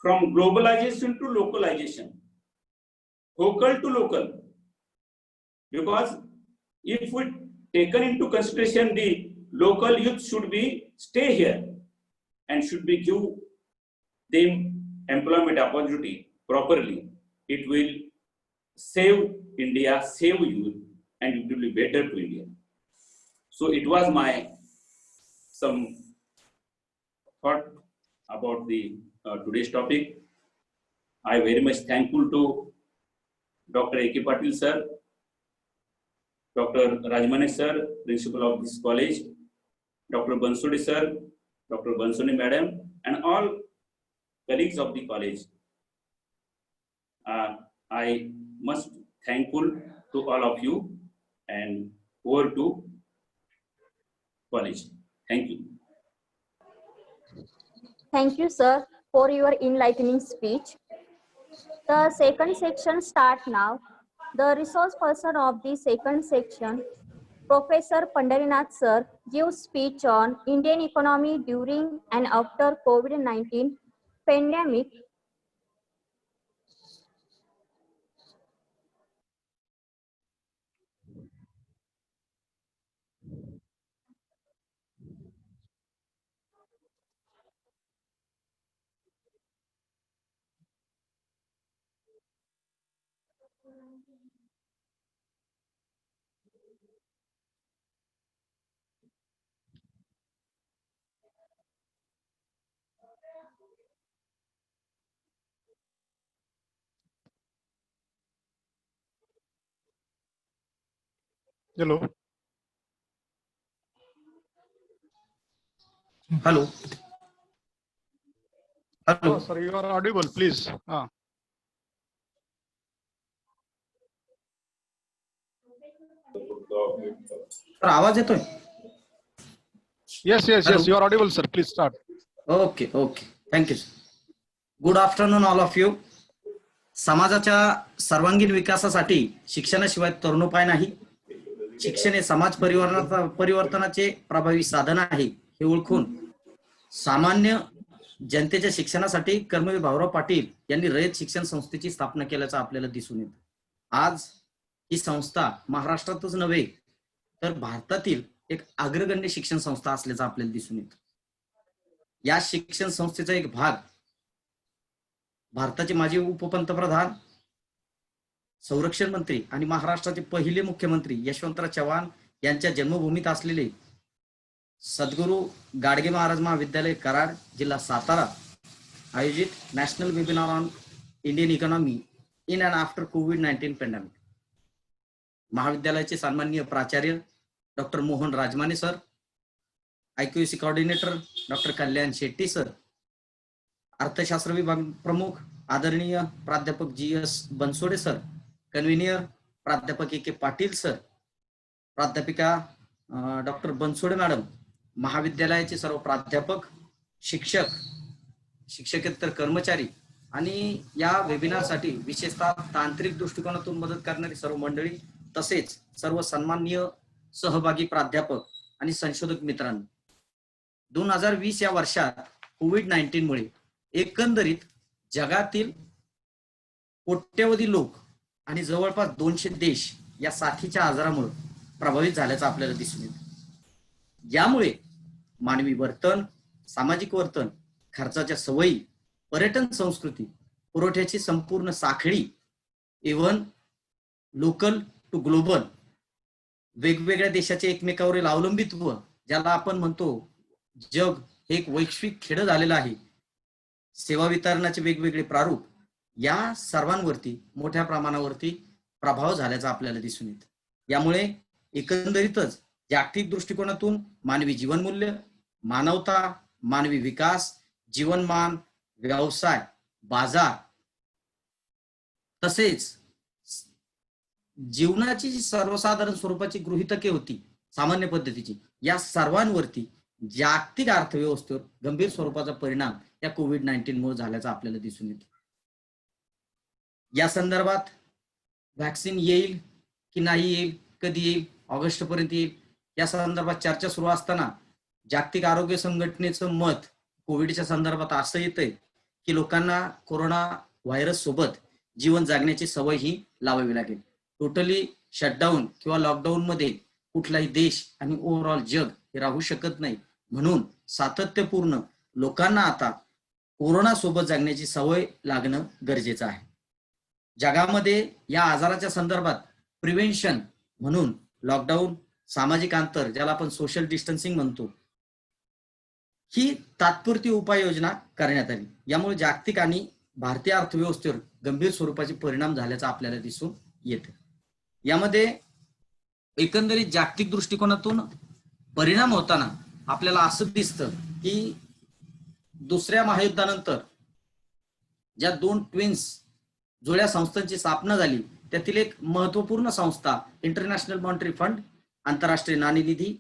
from globalization to localization, local to local, because if we taken into consideration the local youth should be stay here and should be give them employment opportunity properly, it will save India, save youth, and it will be better to India. So it was my some thought about the today's topic. I very much thankful to Dr. A.K. Patil sir, Dr. Rajmanesh sir, principal of this college, Dr. Bansode sir, Dr. Bansode madam, and all colleagues of the college. I must thankful to all of you, and over to college. Thank you. Thank you, sir, for your enlightening speech. The second section starts now. The resource person of the second section, Professor Pandarinath sir, gives speech on Indian economy during and after COVID-19 pandemic. Hello. Hello. Hello. Sir, you are audible, please. तर आवाज येतोय? Yes, yes, Hello. yes. You are audible, sir. Please start. Okay okay, thank you. Good afternoon all of you. समाजाच्या सर्वांगीण विकासासाठी शिक्षणाशिवाय तरुणोपाय नाही. शिक्षण हे समाज परिवर्तनाचे प्रभावी साधन आहे हे ओळखून सामान्य जनतेच्या शिक्षणासाठी कर्मवीर भाऊराव पाटील यांनी रयत शिक्षण संस्थेची स्थापना केल्याचं आपल्याला दिसून येतं. आज ही संस्था महाराष्ट्रातच नव्हे तर भारतातील एक अग्रगण्य शिक्षण संस्था असल्याचं आपल्याला दिसून येतं. या शिक्षण संस्थेचा एक भाग भारताचे माजी उपपंतप्रधान, संरक्षण मंत्री आणि महाराष्ट्राचे पहिले मुख्यमंत्री यशवंतराव चव्हाण यांच्या जन्मभूमीत असलेले सद्गुरू गाडगे महाराज महाविद्यालय कराड, जिल्हा सातारा आयोजित national webinar on Indian economy in and after कोविड-19 पॅन्डेमिक. महाविद्यालयाचे सन्माननीय प्राचार्य doctor Mohan Rajmane sir, IQAC coordinator doctor Kalyan Shetty sir, अर्थशास्त्र विभाग प्रमुख आदरणीय प्राध्यापक GS बनसोडे सर, कन्व्हिनियर प्राध्यापक AK पाटील सर, प्राध्यापिका डॉक्टर बनसोडे मॅडम, महाविद्यालयाचे सर्व प्राध्यापक, शिक्षक, शिक्षकेतर कर्मचारी आणि या वेबिनारसाठी विशेषतः तांत्रिक दृष्टिकोनातून मदत करणारी सर्व मंडळी, तसेच सर्व सन्माननीय सहभागी प्राध्यापक आणि संशोधक मित्रांनो, 2020 या वर्षात कोविड-19 मुळे एकंदरीत जगातील कोट्यवधी लोक आणि जवळपास 200 देश या साथीच्या आजारामुळे प्रभावित झाल्याचं आपल्याला दिसून येतं. यामुळे मानवी वर्तन, सामाजिक वर्तन, खर्चाच्या सवयी, पर्यटन संस्कृती, पुरवठ्याची संपूर्ण साखळी, इव्हन लोकल टू ग्लोबल, वेगवेगळ्या देशाचे एकमेकावरील अवलंबित्व, ज्याला आपण म्हणतो जग हे एक वैश्विक खेळ झालेलं आहे, सेवा वितरणाचे वेगवेगळे प्रारूप, या सर्वांवरती मोठ्या प्रमाणावरती प्रभाव झाल्याचा आपल्याला दिसून येतं. यामुळे एकंदरीतच जागतिक दृष्टिकोनातून मानवी जीवनमूल्य, मानवता, मानवी विकास, जीवनमान, व्यवसाय, बाजार, तसेच जीवनाची जी सर्वसाधारण स्वरूपाची गृहीतके होती सामान्य पद्धतीची, या सर्वांवरती जागतिक अर्थव्यवस्थेवर गंभीर स्वरूपाचा परिणाम या कोविड-19 मुळे झाल्याचा आपल्याला दिसून येतो. या संदर्भात व्हॅक्सिन येईल की नाही येईल, कधी येईल, ऑगस्ट पर्यंत येईल, या संदर्भात चर्चा सुरू असताना जागतिक आरोग्य संघटनेचं मत कोविडच्या संदर्भात असं येतंय की लोकांना कोरोना व्हायरस सोबत जीवन जगण्याची सवय ही लावावी लागेल. टोटली शटडाऊन किंवा लॉकडाऊन मध्ये कुठलाही देश आणि ओव्हरऑल जग हे राहू शकत नाही. म्हणून सातत्यपूर्ण लोकांना आता कोरोना सोबत जगण्याची सवय लागणं गरजेचं आहे. जगामध्ये या आजाराच्या संदर्भात प्रिव्हेन्शन म्हणून लॉकडाऊन, सामाजिक अंतर, ज्याला आपण सोशल डिस्टन्सिंग म्हणतो, ही तात्पुरती उपाययोजना करण्यात आली. यामुळे जागतिक आणि भारतीय अर्थव्यवस्थेवर गंभीर स्वरूपाचे परिणाम झाल्याचं आपल्याला दिसून येते. यामध्ये एकंदरीत जागतिक दृष्टिकोनातून परिणाम होताना आपल्याला असं दिसतं की दुसऱ्या महायुद्धानंतर ज्या 2 ट्विन्स जुळ्या संस्थांची स्थापना झाली त्यातील एक महत्वपूर्ण संस्था इंटरनॅशनल मॉनिटरी फंड, आंतरराष्ट्रीय नाणेनिधी,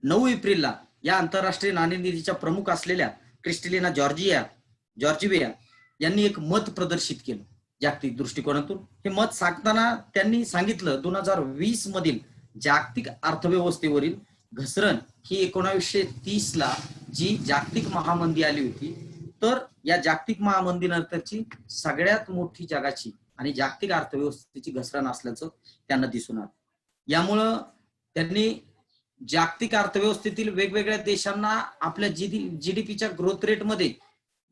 9 एप्रिलला या आंतरराष्ट्रीय नाणेनिधीच्या प्रमुख असलेल्या क्रिस्टलिना जॉर्जिव्हा यांनी एक मत प्रदर्शित केलं जागतिक दृष्टिकोनातून. हे मत सांगताना त्यांनी सांगितलं 2020 मधील जागतिक अर्थव्यवस्थेवरील घसरण ही 1930ला जी जागतिक महामंदी आली होती, तर या जागतिक महामंदीनंतरची सगळ्यात मोठी जगाची आणि जागतिक अर्थव्यवस्थेची घसरण असल्याचं त्यांना दिसून आलं. यामुळं त्यांनी जागतिक अर्थव्यवस्थेतील वेगवेगळ्या देशांना आपल्या GDPच्या ग्रोथ रेटमध्ये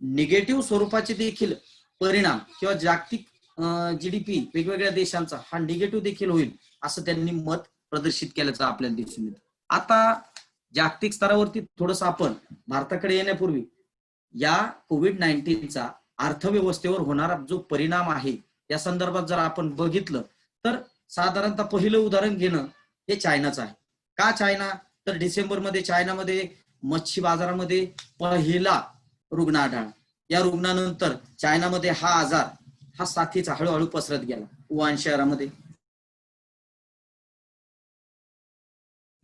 निगेटिव्ह स्वरूपाचे देखील परिणाम किंवा जागतिक GDP वेगवेगळ्या देशांचा हा निगेटिव्ह देखील होईल असं त्यांनी मत प्रदर्शित केल्याचं आपल्याला दिसून येतं. आता जागतिक स्तरावरती थोडंसं आपण भारताकडे येण्यापूर्वी या कोविड-19चा अर्थव्यवस्थेवर होणारा जो परिणाम आहे या संदर्भात जर आपण बघितलं तर साधारणतः पहिलं उदाहरण घेणं हे चायनाचं आहे. का चायना? तर डिसेंबरमध्ये चायनामध्ये मच्छी बाजारामध्ये पहिला रुग्ण आढळला. या रुग्णानंतर चायनामध्ये हा आजार, हा साथीचा हळूहळू पसरत गेला. वुहान शहरामध्ये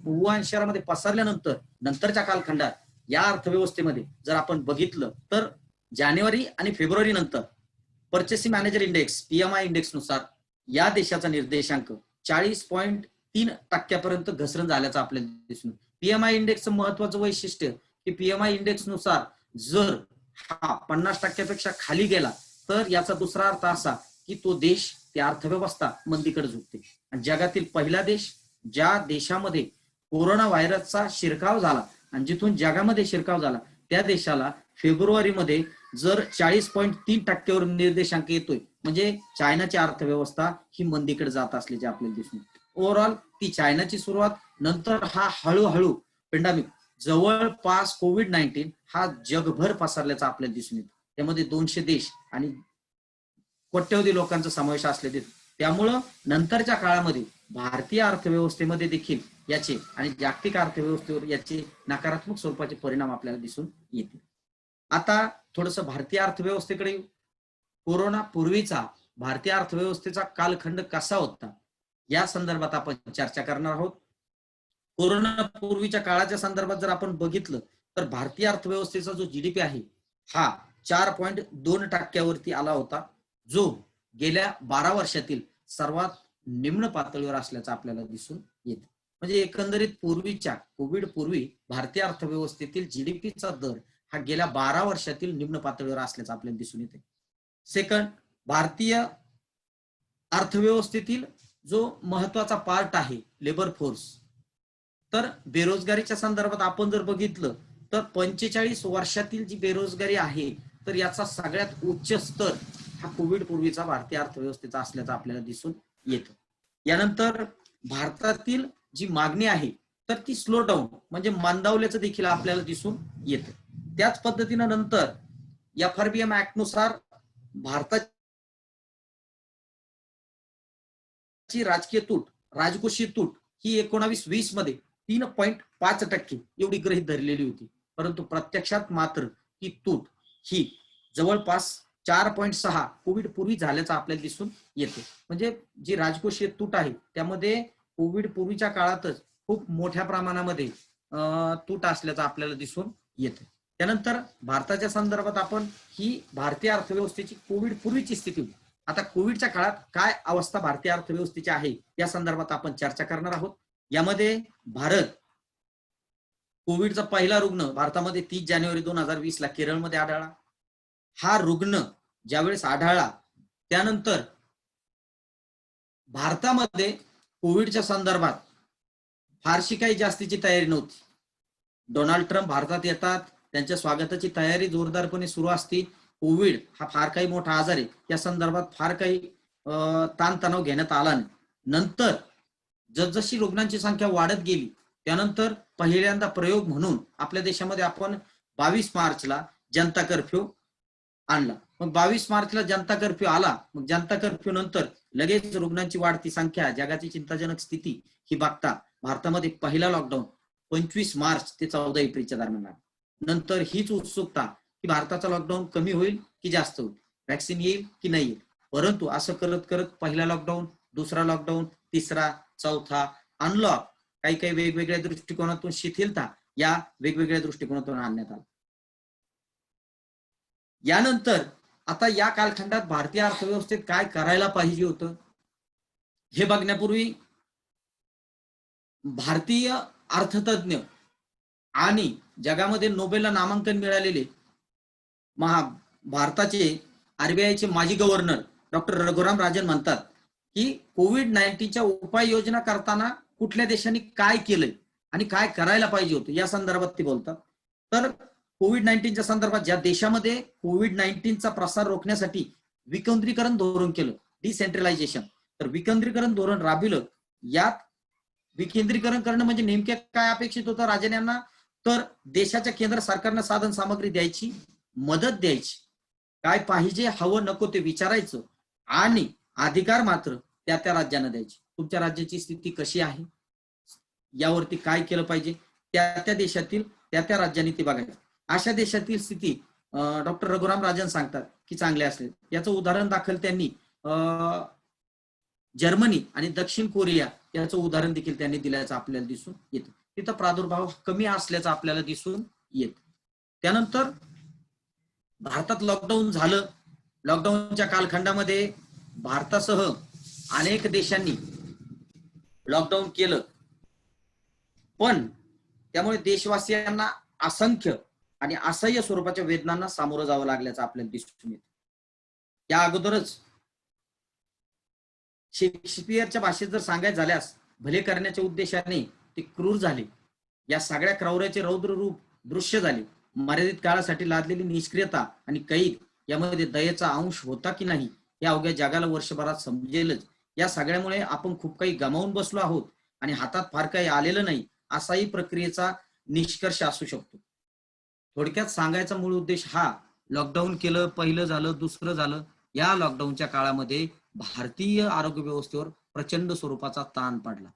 वुहान शहरामध्ये पसरल्यानंतर नंतरच्या कालखंडात या अर्थव्यवस्थेमध्ये जर आपण बघितलं तर जानेवारी आणि फेब्रुवारी नंतर purchasing manager index PMI index नुसार या देशाचा निर्देशांक 40.3% घसरण झाल्याचं आपल्याला दिसून. PMI इंडेक्सचं महत्वाचं वैशिष्ट्य की PMI इंडेक्स नुसार जर हा 50% खाली गेला तर याचा दुसरा अर्थ असा की तो देश, ती अर्थव्यवस्था मंदीकडे झुकते. आणि जगातील पहिला देश ज्या देशामध्ये कोरोना व्हायरसचा शिरकाव झाला आणि जिथून जगामध्ये शिरकाव झाला त्या देशाला फेब्रुवारीमध्ये जर 40.3% निर्देशांक येतोय म्हणजे चायनाची अर्थव्यवस्था ही मंदीकडे जात असल्याचे आपल्याला दिसून. ओव्हरऑल ती चायनाची सुरुवात, नंतर हा हळूहळू पेंडेमिक जवळपास COVID-19 हा जगभर पसरल्याचा आपल्याला दिसून येतो. त्यामध्ये 200 देश आणि कोट्यवधी लोकांचा समावेश असले. त्यामुळं नंतरच्या काळामध्ये भारतीय अर्थव्यवस्थेमध्ये देखील याचे आणि जागतिक अर्थव्यवस्थेवर याचे नकारात्मक स्वरूपाचे परिणाम आपल्याला दिसून येतील. आता थोडंसं भारतीय अर्थव्यवस्थेकडे येऊ. कोरोना पूर्वीचा भारतीय अर्थव्यवस्थेचा कालखंड कसा होता या संदर्भात आपण चर्चा करणार आहोत. कोरोना पूर्वीच्या काळाच्या संदर्भात जर आपण बघितलं तर भारतीय अर्थव्यवस्थेचा जो GDP आहे हा 4.2% आला होता, जो गेल्या 12 वर्षातील सर्वात निम्न पातळीवर असल्याचं आपल्याला दिसून येते. म्हणजे एकंदरीत पूर्वीच्या कोविड पूर्वी भारतीय अर्थव्यवस्थेतील GDPचा दर हा गेल्या 12 वर्षातील निम्न पातळीवर असल्याचं आपल्याला दिसून येते. सेकंड, भारतीय अर्थव्यवस्थेतील जो महत्वाचा पार्ट आहे लेबर फोर्स, तर बेरोजगारीच्या संदर्भात आपण जर बघितलं तर 45 वर्षातील जी बेरोजगारी आहे तर याचा सगळ्यात उच्च स्तर हा कोविड पूर्वीचा भारतीय अर्थव्यवस्थेचा असल्याचं आपल्याला दिसून येतं. यानंतर भारतातील जी मागणी आहे तर ती स्लो डाऊन म्हणजे मंदावल्याचं देखील आपल्याला दिसून येतं. त्याच पद्धतीनं नंतर FRBM ऍक्ट नुसार भारताची राजकीय तूट, राजकोषीय तूट ही 19-20 मध्ये 3.5% एवढी गृहीत धरलेली होती, परंतु प्रत्यक्षात मात्र ही तूट ही जवळपास 4.6 कोविड पूर्वी झाल्याचं आपल्याला दिसून येते. म्हणजे जी राजकोषीय तूट आहे त्यामध्ये कोविड पूर्वीच्या काळातच खूप मोठ्या प्रमाणामध्ये तूट असल्याचं आपल्याला दिसून येते. त्यानंतर भारताच्या संदर्भात आपण ही भारतीय अर्थव्यवस्थेची कोविड पूर्वीची स्थिती होती. आता कोविडच्या काळात काय अवस्था भारतीय अर्थव्यवस्थेची आहे या संदर्भात आपण चर्चा करणार आहोत. यामध्ये भारत कोविडचा पहिला रुग्ण भारतामध्ये 30 जानेवारी 2020 ला केरळमध्ये आढळला. हा रुग्ण ज्यावेळेस आढळला त्यानंतर भारतामध्ये कोविडच्या संदर्भात फारशी काही जास्तीची तयारी नव्हती. डोनाल्ड ट्रम्प भारतात येतात, त्यांच्या स्वागताची तयारी जोरदारपणे सुरू असते. कोविड हा फार काही मोठा आजार आहे, या संदर्भात फार काही ताणतणाव घेण्यात आला नाही. नंतर जसजशी रुग्णांची संख्या वाढत गेली त्यानंतर पहिल्यांदा प्रयोग म्हणून आपल्या देशामध्ये आपण 22 मार्चला जनता कर्फ्यू आणला. मग 22 मार्चला जनता कर्फ्यू आला. मग जनता कर्फ्यू नंतर लगेच रुग्णांची वाढती संख्या, जगाची चिंताजनक स्थिती ही बघता भारतामध्ये पहिला लॉकडाऊन 25 मार्च ते 14 एप्रिलच्या दरम्यान आला. नंतर हीच उत्सुकता की भारताचा लॉकडाऊन कमी होईल की जास्त होईल, वॅक्सिन येईल की नाही येईल. परंतु असं करत करत पहिला लॉकडाऊन, दुसरा लॉकडाऊन, तिसरा, चौथा, अनलॉक, काही काही वेगवेगळ्या दृष्टिकोनातून शिथिलता या वेगवेगळ्या दृष्टिकोनातून आणण्यात आला. यानंतर आता या कालखंडात भारतीय अर्थव्यवस्थेत काय करायला पाहिजे होतं हे बघण्यापूर्वी भारतीय अर्थतज्ञ आणि जगामध्ये नोबेलला नामांकन मिळालेले भारताचे RBIचे माजी गव्हर्नर डॉक्टर रघुराम राजन म्हणतात की COVID-19च्या उपाययोजना करताना कुठल्या देशांनी काय केलंय आणि काय करायला पाहिजे होतं या संदर्भात ते बोलतात. तर COVID-19च्या संदर्भात ज्या देशामध्ये COVID-19चा प्रसार रोखण्यासाठी विकेंद्रीकरण धोरण केलं, डिसेंट्रलायझेशन, तर विकेंद्रीकरण धोरण राबविलं. यात विकेंद्रीकरण करणं म्हणजे नेमके काय अपेक्षित होतं राजन यांना, तर देशाच्या केंद्र सरकारनं साधन सामग्री द्यायची, मदत द्यायची, काय पाहिजे हवं नको ते विचारायचं आणि अधिकार मात्र त्या त्या राज्यांना द्यायचे. तुमच्या राज्याची स्थिती कशी आहे यावरती काय केलं पाहिजे त्या त्या देशातील त्या त्या राज्यांनी ते बघायचं. अशा देशातील स्थिती डॉक्टर रघुराम राजन सांगतात की चांगले असेल. याचं उदाहरण दाखल त्यांनी जर्मनी आणि दक्षिण कोरिया याचं उदाहरण देखील त्यांनी दिल्याचं आपल्याला दिसून येतं. तिथं प्रादुर्भाव कमी असल्याचं आपल्याला दिसून येत. त्यानंतर भारतात लॉकडाऊन झालं. लॉकडाऊनच्या कालखंडामध्ये भारतासह अनेक देशांनी लॉकडाऊन केलं, पण त्यामुळे देशवासियांना असंख्य आणि असह्य स्वरूपाच्या वेदनांना सामोरं जावं लागल्याचं आपल्याला दिसून येतं. या अगोदरच शेक्सपियरच्या भाषेत जर सांगायचं झाल्यास, भले करण्याच्या उद्देशाने ते क्रूर झाले. या सगळ्या क्रौर्याचे रौद्र रूप दृश्य झाले. मर्यादित काळासाठी लादलेली निष्क्रियता आणि कैद यामध्ये दयेचा अंश होता की नाही हे अवघ्या जगाला वर्षभरात समजेलच. या सगळ्यामुळे आपण खूप काही गमावून बसलो आहोत आणि हातात फार काही आलेलं नाही असाही प्रक्रियेचा निष्कर्ष असू शकतो. थोडक्यात सांगायचा मूळ उद्देश हा, लॉकडाऊन केलं, पहिलं झालं, दुसरं झालं. या लॉकडाऊनच्या काळामध्ये भारतीय आरोग्य व्यवस्थेवर प्रचंड स्वरूपाचा ताण पडला.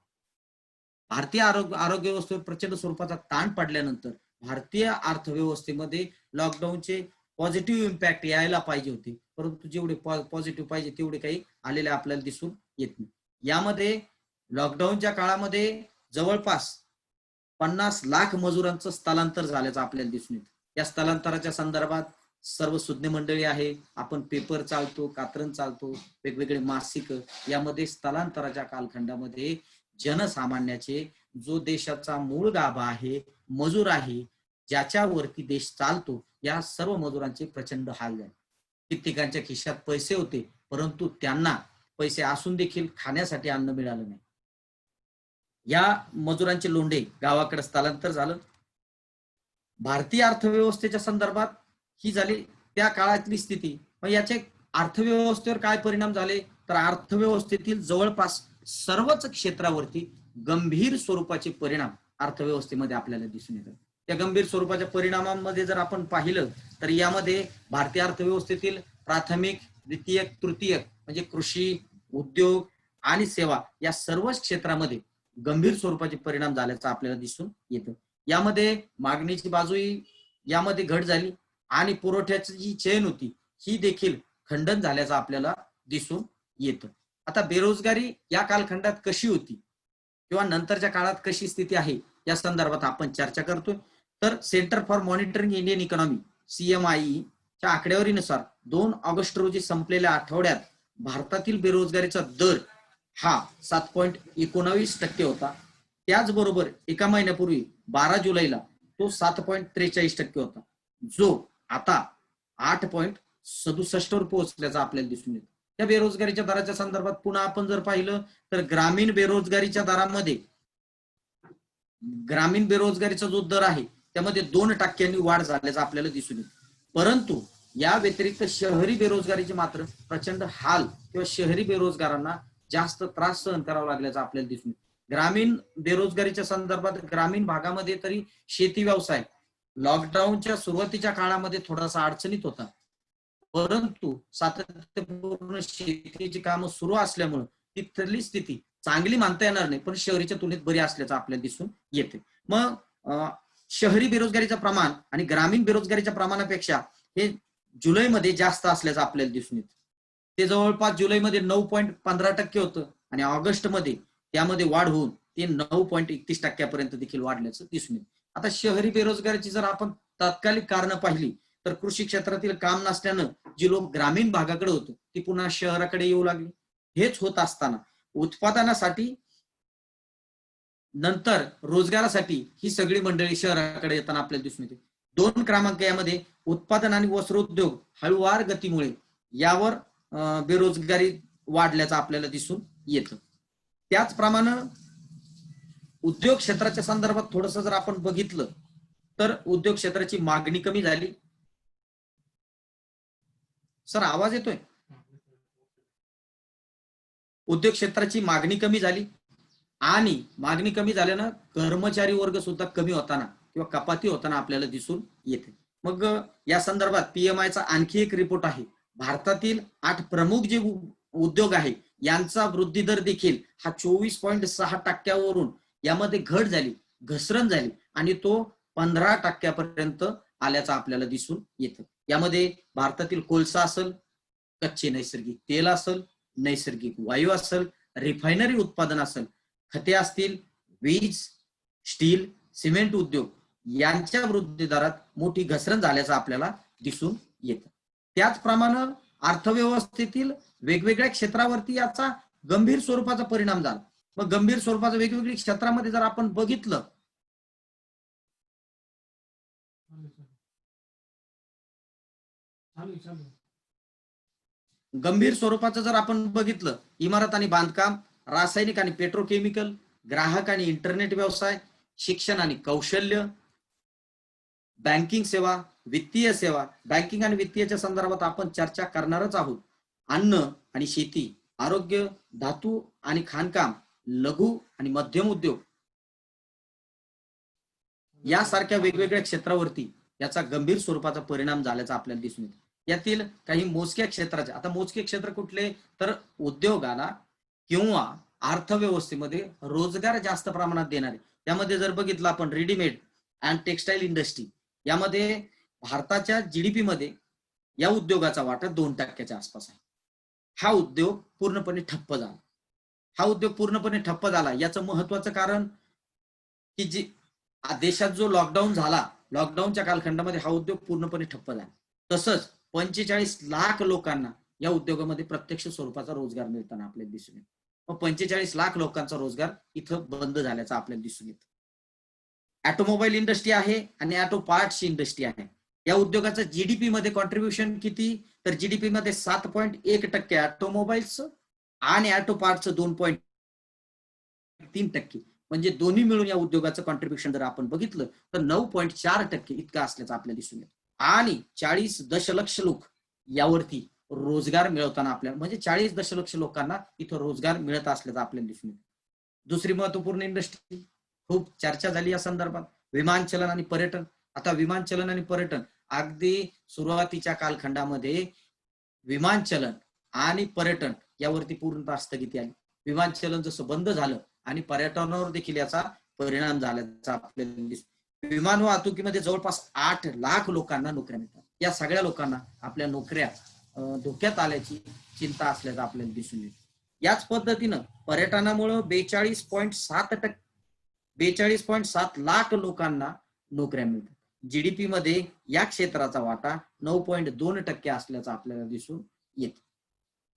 भारतीय आरोग्य व्यवस्थेवर प्रचंड स्वरूपाचा ताण पडल्यानंतर भारतीय अर्थव्यवस्थेमध्ये लॉकडाऊनचे पॉझिटिव्ह इम्पॅक्ट यायला पाहिजे होते, परंतु जेवढे पॉझिटिव्ह पाहिजे तेवढे काही आलेले आपल्याला दिसून येत नाही. यामध्ये लॉकडाऊनच्या काळामध्ये जवळपास 50 लाख मजुरांचं स्थलांतर झाल्याचं आपल्याला दिसून येतं. या स्थलांतराच्या संदर्भात सर्व सुज्ञ मंडळी आहे, आपण पेपर चालतो, कात्रण चालतो, वेगवेगळे मासिक, यामध्ये स्थलांतराच्या कालखंडामध्ये जनसामान्याचे, जो देशाचा मूळ गाभा आहे, मजूर आहे, ज्याच्यावरती देश चालतो, या सर्व मजुरांचे प्रचंड हाल झाले. कित्येकांच्या खिशात पैसे होते, परंतु त्यांना पैसे असून देखील खाण्यासाठी अन्न मिळालं नाही. या मजुरांचे लोंढे गावाकडे स्थलांतर झालं. भारतीय अर्थव्यवस्थेच्या संदर्भात ही झाली त्या काळातली स्थिती. मग याचे अर्थव्यवस्थेवर काय परिणाम झाले, तर अर्थव्यवस्थेतील जवळपास सर्वच क्षेत्रावरती गंभीर स्वरूपाचे परिणाम अर्थव्यवस्थेमध्ये आपल्याला दिसून येतात. त्या गंभीर स्वरूपाच्या परिणामांमध्ये जर आपण पाहिलं तर यामध्ये भारतीय अर्थव्यवस्थेतील प्राथमिक, द्वितीयक, तृतीयक म्हणजे कृषी, उद्योग आणि सेवा या सर्वच क्षेत्रामध्ये गंभीर स्वरूपाचे परिणाम झाल्याचं आपल्याला दिसून येतं. यामध्ये मागणीची बाजूही यामध्ये घट झाली आणि पुरवठ्याची जी चेन होती ही देखील खंडन झाल्याचं आपल्याला दिसून येतं. आता बेरोजगारी या कालखंडात कशी होती किंवा नंतरच्या काळात कशी स्थिती आहे या संदर्भात आपण चर्चा करतोय. तर centre for monitoring Indian economy CMI च्या आकडेवारीनुसार 2 ऑगस्ट रोजी संपलेल्या आठवड्यात भारतातील बेरोजगारीचा दर हा 7.19% होता. त्याचबरोबर एका महिन्यापूर्वी 12 जुलैला तो 7.43% होता, जो आता 8.67 वर पोहोचल्याचा आपल्याला दिसून येतो. त्या बेरोजगारीच्या दराच्या संदर्भात पुन्हा आपण जर पाहिलं तर ग्रामीण बेरोजगारीच्या दरामध्ये, ग्रामीण बेरोजगारीचा जो दर आहे त्यामध्ये 2% वाढ झाल्याचं आपल्याला दिसून येतं. परंतु या व्यतिरिक्त शहरी बेरोजगारीचे मात्र प्रचंड हाल किंवा शहरी बेरोजगारांना जास्त त्रास सहन करावा लागल्याचं आपल्याला दिसून येतं. ग्रामीण बेरोजगारीच्या संदर्भात ग्रामीण भागामध्ये तरी शेती व्यवसाय लॉकडाऊनच्या सुरुवातीच्या काळामध्ये थोडासा अडचणीत होता, परंतु सातत्यपूर्ण शेतीची कामं सुरू असल्यामुळे तिथली स्थिती चांगली मानता येणार नाही, पण शहरीच्या तुलनेत बरी असल्याचं आपल्याला दिसून येते. मग शहरी बेरोजगारीचं प्रमाण आणि ग्रामीण बेरोजगारीच्या प्रमाणापेक्षा हे जुलैमध्ये जास्त असल्याचं आपल्याला दिसून येतं. ते जवळपास जुलैमध्ये 9.15% होतं आणि ऑगस्टमध्ये त्यामध्ये वाढ होऊन ते 9.31% देखील वाढल्याचं दिसून येतं. आता शहरी बेरोजगारीची जर आपण तात्कालिक कारणं पाहिली तर कृषी क्षेत्रातील काम नसल्यानं जी लोक ग्रामीण भागाकडे होते ती पुन्हा शहराकडे येऊ लागली. हेच होत असताना उत्पादनासाठी नंतर रोजगारासाठी ही सगळी मंडळी शहराकडे येताना आपल्याला दिसून येते. 2 क्रमांक यामध्ये उत्पादन आणि वस्त्रोद्योग हळूवार गतीमुळे यावर बेरोजगारी वाढल्याचं आपल्याला दिसून येतं. त्याचप्रमाणे उद्योग क्षेत्राच्या संदर्भात थोडस जर आपण बघितलं तर उद्योग क्षेत्राची मागणी कमी झाली. सर आवाज येतोय? उद्योग क्षेत्राची मागणी कमी झाली आणि मागणी कमी झाल्यानं कर्मचारी वर्ग सुद्धा कमी होताना किंवा कपाती होताना आपल्याला दिसून येते. मग या संदर्भात PMI चा आणखी एक रिपोर्ट आहे. भारतातील 8 प्रमुख जे उद्योग आहे यांचा वृद्धी दर देखील हा 24.6% यामध्ये घट झाली, घसरण झाली आणि तो 15% आल्याचं आपल्याला दिसून येतं. यामध्ये भारतातील कोळसा असेल, कच्चे नैसर्गिक तेल असेल, नैसर्गिक वायू असेल, रिफायनरी उत्पादन असेल, खते असतील, वीज, स्टील, सिमेंट उद्योग यांच्या वृद्धी दरात मोठी घसरण झाल्याचं आपल्याला दिसून येतं. त्याचप्रमाणे अर्थव्यवस्थेतील वेगवेगळ्या क्षेत्रावरती याचा गंभीर स्वरूपाचा परिणाम झाला. मग गंभीर स्वरूपाचा वेगवेगळ्या क्षेत्रामध्ये जर आपण बघितलं गंभीर स्वरूपाचं जर आपण बघितलं, इमारत आणि बांधकाम, रासायनिक आणि पेट्रोकेमिकल, ग्राहक आणि इंटरनेट व्यवसाय, शिक्षण आणि कौशल्य, बँकिंग सेवा, वित्तीय सेवा, बँकिंग आणि वित्तीयच्या संदर्भात आपण चर्चा करणारच आहोत. अन्न आणि शेती, आरोग्य, धातू आणि खाणकाम, लघु आणि मध्यम उद्योग यासारख्या वेगवेगळ्या क्षेत्रावरती याचा गंभीर स्वरूपाचा परिणाम झाल्याचा आपल्याला दिसून येतो. यातील काही मोजक्या क्षेत्राचे, आता मोजके क्षेत्र कुठले, तर उद्योगाला किंवा अर्थव्यवस्थेमध्ये रोजगार जास्त प्रमाणात देणारे. त्यामध्ये जर बघितलं आपण रेडीमेड अँड टेक्सटाईल इंडस्ट्री, यामध्ये भारताच्या जीडीपी मध्ये या उद्योगाचा वाटा 2% आसपास आहे. हा उद्योग पूर्णपणे ठप्प झाला. याचं महत्वाचं कारण की जी देशात जो लॉकडाऊन झाला, लॉकडाऊनच्या कालखंडामध्ये हा उद्योग पूर्णपणे ठप्प झाला. तसंच 45 लाख लोकांना या उद्योगामध्ये प्रत्यक्ष स्वरूपाचा रोजगार मिळताना आपल्याला दिसून येतो. मग 45 लाख लोकांचा रोजगार इथं बंद झाल्याचा आपल्याला दिसून येतो. ऑटोमोबाईल इंडस्ट्री आहे आणि ऑटो पार्ट्सची इंडस्ट्री आहे. या उद्योगाचं जीडीपी मध्ये कॉन्ट्रीब्युशन किती, तर जीडीपी मध्ये 7.1% ऑटोमोबाईल्स आणि ऑटो पार्ट्सचं 2.3%, म्हणजे दोन्ही मिळून या उद्योगाचं कॉन्ट्रीब्युशन जर आपण बघितलं तर 9.4% इतकं असल्याचं आपल्याला दिसून येतं. आणि 40 दशलक्ष लोक यावरती रोजगार मिळवताना आपल्याला, म्हणजे 40 दशलक्ष लोकांना इथं रोजगार मिळत असल्याचं आपल्याला दिसून येतं. दुसरी महत्वपूर्ण इंडस्ट्री, खूप चर्चा झाली या संदर्भात, विमानचलन आणि पर्यटन. आता विमानचलन आणि पर्यटन अगदी सुरुवातीच्या कालखंडामध्ये विमानचलन आणि पर्यटन यावरती पूर्णतः स्थगिती आली. विमानचलन जसं बंद झालं आणि पर्यटनावर देखील याचा परिणाम झाल्याचा आपल्याला दिसतो. विमान वाहतुकीमध्ये जवळपास 8 लाख लोकांना नोकऱ्या मिळतात. या सगळ्या लोकांना आपल्या नोकऱ्या धोक्यात आल्याची चिंता असल्याचं आपल्याला दिसून येतं. याच पद्धतीनं पर्यटनामुळे 42.7 लाख लोकांना नोकऱ्या मिळतात. जीडीपी मध्ये या क्षेत्राचा वाटा 9.2% असल्याचं आपल्याला दिसून येतं.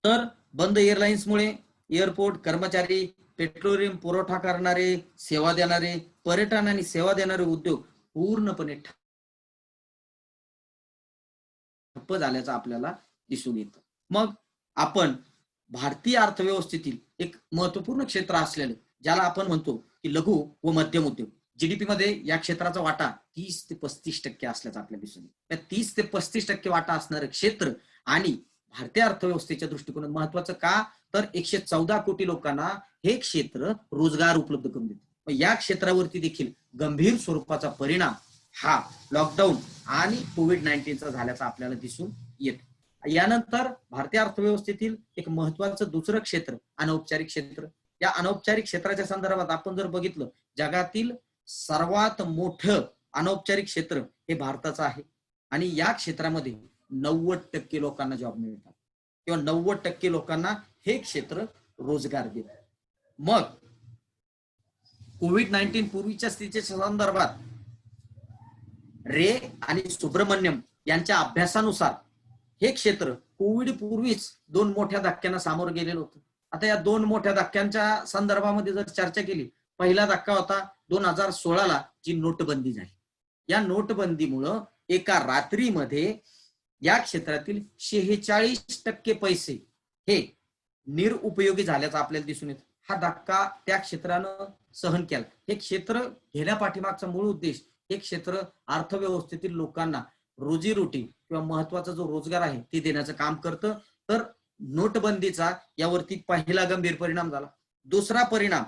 तर बंद एअरलाइन्समुळे एअरपोर्ट कर्मचारी, पेट्रोलियम पुरवठा करणारे, सेवा देणारे, पर्यटन आणि सेवा देणारे उद्योग पूर्णपणे ठप्प झाल्याचं आपल्याला दिसून येतं. मग आपण भारतीय अर्थव्यवस्थेतील एक महत्वपूर्ण क्षेत्र असलेलं, ज्याला आपण म्हणतो की लघु व मध्यम उद्योग, जीडीपी मध्ये या क्षेत्राचा वाटा 30 ते 35% असल्याचं आपल्याला दिसून येतं. त्या 30 ते 35% वाटा असणारं क्षेत्र आणि भारतीय अर्थव्यवस्थेच्या दृष्टिकोनातून महत्वाचं का, तर 114 कोटी लोकांना हे क्षेत्र रोजगार उपलब्ध करून देते. या क्षेत्रावरती देखील गंभीर स्वरूपाचा परिणाम हा लॉकडाऊन आणि कोविड-19चा झाल्याचा आपल्याला दिसून येतो. यानंतर भारतीय अर्थव्यवस्थेतील एक महत्वाचं दुसरं क्षेत्र अनौपचारिक क्षेत्र. या अनौपचारिक क्षेत्राच्या संदर्भात आपण जर बघितलं, जगातील सर्वात मोठं अनौपचारिक क्षेत्र हे भारताचं आहे आणि या क्षेत्रामध्ये 90% लोकांना जॉब मिळतात किंवा 90% लोकांना हे क्षेत्र रोजगार देतात. मग कोविड-19 पूर्वीच्या स्थितीच्या संदर्भात रे आणि सुब्रमण्यम यांच्या अभ्यासानुसार हे क्षेत्र कोविड पूर्वीच 2 मोठ्या धक्क्यांना सामोरं गेलेलं होतं. आता या 2 मोठ्या धक्क्यांच्या संदर्भामध्ये जर चर्चा केली, पहिला धक्का होता 2016ला जी नोटबंदी झाली. या नोटबंदीमुळं एका रात्रीमध्ये या क्षेत्रातील 46% पैसे हे निरुपयोगी झाल्याचं आपल्याला दिसून येतं. हा धक्का त्या क्षेत्रानं सहन केला. हे क्षेत्र घेण्यापाठीमागचा मूळ उद्देश, हे क्षेत्र अर्थव्यवस्थेतील लोकांना रोजीरोटी किंवा महत्वाचा जो रोजगार आहे ते देण्याचं काम करतं. तर नोटबंदीचा यावरती पहिला गंभीर परिणाम झाला. दुसरा परिणाम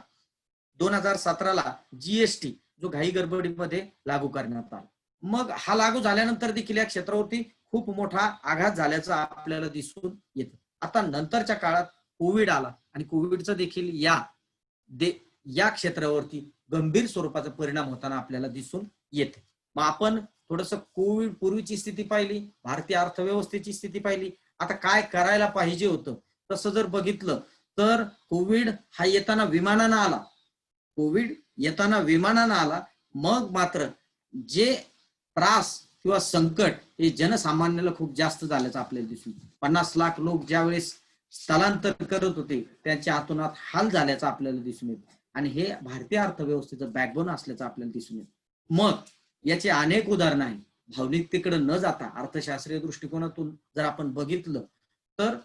2017ला जीएसटी जो घाई गडबडीमध्ये लागू करण्यात आला. मग हा लागू झाल्यानंतर देखील या क्षेत्रावरती खूप मोठा आघात झाल्याचं आपल्याला दिसून येतं. आता नंतरच्या काळात कोविड आला आणि कोविडचा देखील या क्षेत्रावरती गंभीर स्वरूपाचा परिणाम होताना आपल्याला दिसून येते. मग आपण थोडस कोविड पूर्वीची स्थिती पाहिली, भारतीय अर्थव्यवस्थेची स्थिती पाहिली. आता काय करायला पाहिजे होतं तसं जर बघितलं तर कोविड हा येताना विमानानं आला. कोविड येताना विमानानं आला, मग मात्र जे त्रास किंवा संकट हे जनसामान्याला खूप जास्त झाल्याचं आपल्याला दिसून 50 लाख लोक ज्यावेळेस स्थलांतर करत होते त्यांच्या हातोनात हाल झाल्याचं आपल्याला दिसून येत आणि हे भारतीय अर्थव्यवस्थेचं बॅकबोन असल्याचं आपल्याला दिसून येत. मग याचे अनेक उदाहरणं आहेत. भावनिकतेकडे न जाता अर्थशास्त्रीय दृष्टिकोनातून जर आपण बघितलं तर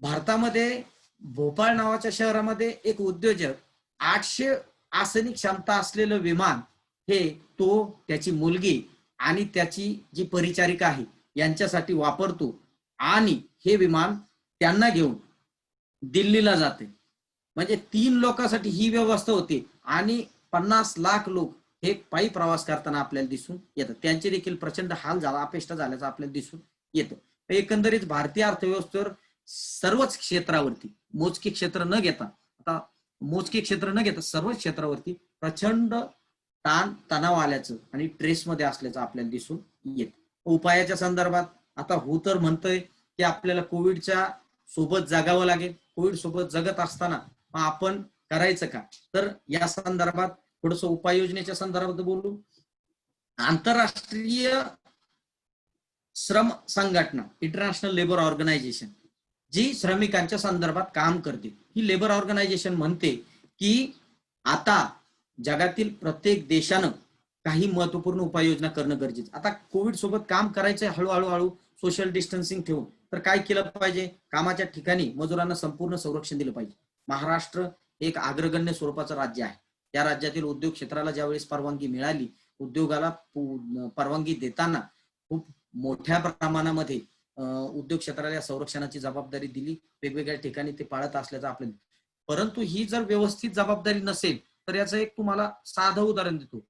भारतामध्ये भोपाळ नावाच्या शहरामध्ये एक उद्योजक 800 आसनी क्षमता असलेलं विमान हे तो, त्याची मुलगी आणि त्याची जी परिचारिका आहे यांच्यासाठी वापरतो आणि हे विमान त्यांना घेऊन दिल्लीला जाते. म्हणजे 3 लोकांसाठी ही व्यवस्था होती आणि 50 लाख लोक हे पायी प्रवास करताना आपल्याला दिसून येतं. त्यांचे देखील प्रचंड हाल झाला, अपेष्ट झाल्याचं आपल्याला दिसून येतं. एकंदरीत भारतीय अर्थव्यवस्थेवर सर्वच क्षेत्रावरती मोजके क्षेत्र न घेता सर्वच क्षेत्रावरती प्रचंड ताण तणाव आल्याचं आणि ट्रेसमध्ये असल्याचं आपल्याला दिसून येतं. उपायाच्या संदर्भात आता तर म्हणतोय की आपल्याला कोविडच्या सोबत जगावं लागेल. कोविड सोबत जगत असताना आपण करायचं का, तर या संदर्भात थोडस उपाययोजनेच्या संदर्भात बोलू. आंतरराष्ट्रीय श्रम संघटना, इंटरनॅशनल लेबर ऑर्गनायझेशन, जी श्रमिकांच्या संदर्भात काम करते, ही लेबर ऑर्गनायझेशन म्हणते की आता जगातील प्रत्येक देशानं काही महत्वपूर्ण उपाययोजना करणं गरजेचं. आता कोविड सोबत काम करायचंय हळूहळू सोशल डिस्टन्सिंग ठेवून, तर काय केलं पाहिजे, कामाच्या ठिकाणी मजुरांना संपूर्ण संरक्षण दिलं पाहिजे. महाराष्ट्र एक अग्रगण्य स्वरूपाचं राज्य आहे. या राज्यातील उद्योग क्षेत्राला ज्यावेळेस परवानगी मिळाली, उद्योगाला परवानगी देताना खूप मोठ्या प्रमाणामध्ये उद्योग क्षेत्राला या संरक्षणाची जबाबदारी दिली. वेगवेगळ्या ठिकाणी ते पाळत असल्याचं आपल्याला, परंतु ही जर व्यवस्थित जबाबदारी नसेल तर याचं एक तुम्हाला साधं उदाहरण देतो.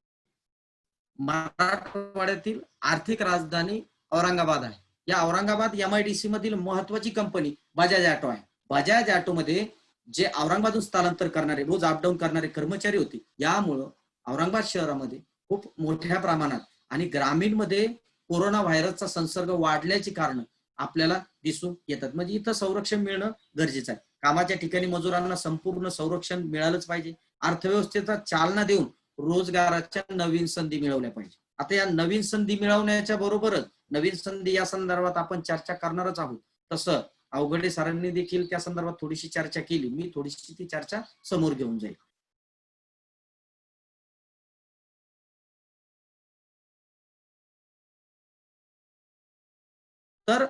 मराठवाड्यातील आर्थिक राजधानी औरंगाबाद आहे. या औरंगाबाद MIDC मधील महत्वाची कंपनी बजाज ऑटो आहे. बजाज ऑटो मध्ये जे औरंगाबादहून स्थलांतर करणारे, रोज अपडाऊन करणारे कर्मचारी होते, यामुळं औरंगाबाद शहरामध्ये खूप मोठ्या प्रमाणात आणि ग्रामीणमध्ये कोरोना व्हायरसचा संसर्ग वाढल्याची कारण आपल्याला दिसून येतात. म्हणजे इथं संरक्षण मिळणं गरजेचं आहे. कामाच्या ठिकाणी मजुरांना संपूर्ण संरक्षण मिळालंच पाहिजे. अर्थव्यवस्थेचा चालना देऊन रोजगाराच्या नवीन संधी मिळवल्या पाहिजे. आता या नवीन संधी मिळवण्याच्या बरोबरच नवीन संधी या संदर्भात आपण चर्चा करणारच आहोत. तसं अवघडे सरांनी देखील त्या संदर्भात थोडीशी चर्चा केली. मी थोडीशी ती चर्चा समोर घेऊन जाईल. तर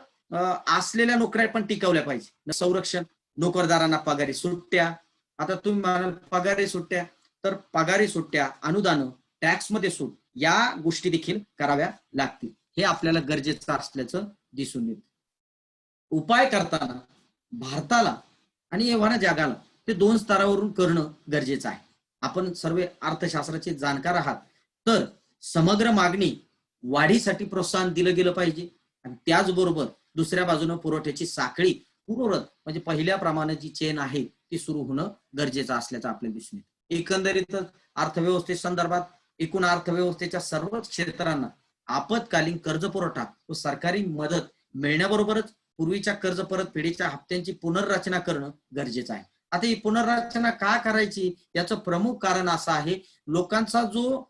असलेल्या नोकऱ्या पण टिकवल्या पाहिजे. संरक्षण, नोकरदारांना पगारी सुट्ट्या. आता तुम्ही म्हणाल पगारी सुट्ट्या, तर पगारी सुट्ट्या, अनुदान, टॅक्स मध्ये सूट, या गोष्टी देखील कराव्या लागतील. हे आपल्याला गरजेचं असल्याचं दिसून येतं. उपाय करताना भारताला आणि एव्हाना जगाला ते 2 स्तरावरून करणं गरजेचं आहे. आपण सर्व अर्थशास्त्राचे जाणकार आहात, तर समग्र मागणी वाढीसाठी प्रोत्साहन दिलं गेलं पाहिजे आणि त्याचबरोबर दुसऱ्या बाजूने पुरवठ्याची साखळी पूर्ववत म्हणजे पहिल्याप्रमाणे जी चेन आहे ती सुरू होणं गरजेचं असल्याचं आपल्याला दिसून येतं. एकंदरीतच अर्थव्यवस्थे संदर्भात एकूण अर्थव्यवस्थेच्या सर्वच क्षेत्रांना आपत्कालीन कर्ज पुरवठा व सरकारी मदत मिळण्याबरोबरच पूर्वीच्या कर्ज परतफेडीच्या हप्त्यांची पुनर्रचना करणं गरजेचं आहे. आता ही पुनर्रचना का करायची, याचं प्रमुख कारण असं आहे, लोकांचा जो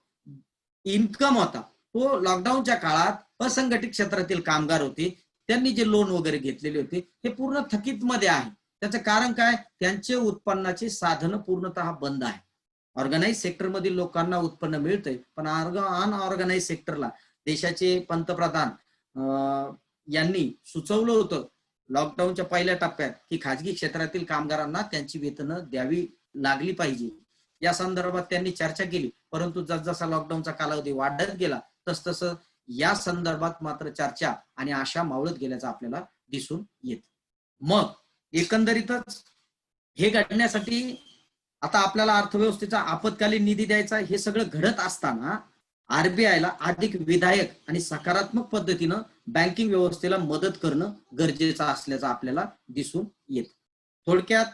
इन्कम होता तो लॉकडाऊनच्या काळात असंघटित क्षेत्रातील कामगार होते, त्यांनी जे लोन वगैरे घेतलेले होते हे पूर्ण थकीत मध्ये आहे. त्याचं कारण काय, त्यांचे उत्पन्नाचे साधन पूर्णतः बंद आहे. ऑर्गनाइज सेक्टर मधील लोकांना उत्पन्न मिळतंय, पण अनऑर्गनाइज सेक्टरला देशाचे पंतप्रधान यांनी सुचवलं होतं लॉकडाऊनच्या पहिल्या टप्प्यात की खाजगी क्षेत्रातील कामगारांना त्यांची वेतनं द्यावी लागली पाहिजे. या संदर्भात त्यांनी चर्चा केली, परंतु जसजसा लॉकडाऊनचा कालावधी वाढत गेला तसतसं या संदर्भात मात्र चर्चा आणि आशा मावळत गेल्याचं आपल्याला दिसून येत. मग एकंदरीतच हे घडण्यासाठी आता आपल्याला अर्थव्यवस्थेचा आपत्कालीन निधी द्यायचा, हे सगळं घडत असताना RBI ला अधिक विधायक आणि सकारात्मक पद्धतीनं बँकिंग व्यवस्थेला मदत करणं गरजेचं असल्याचं आपल्याला दिसून येत. थोडक्यात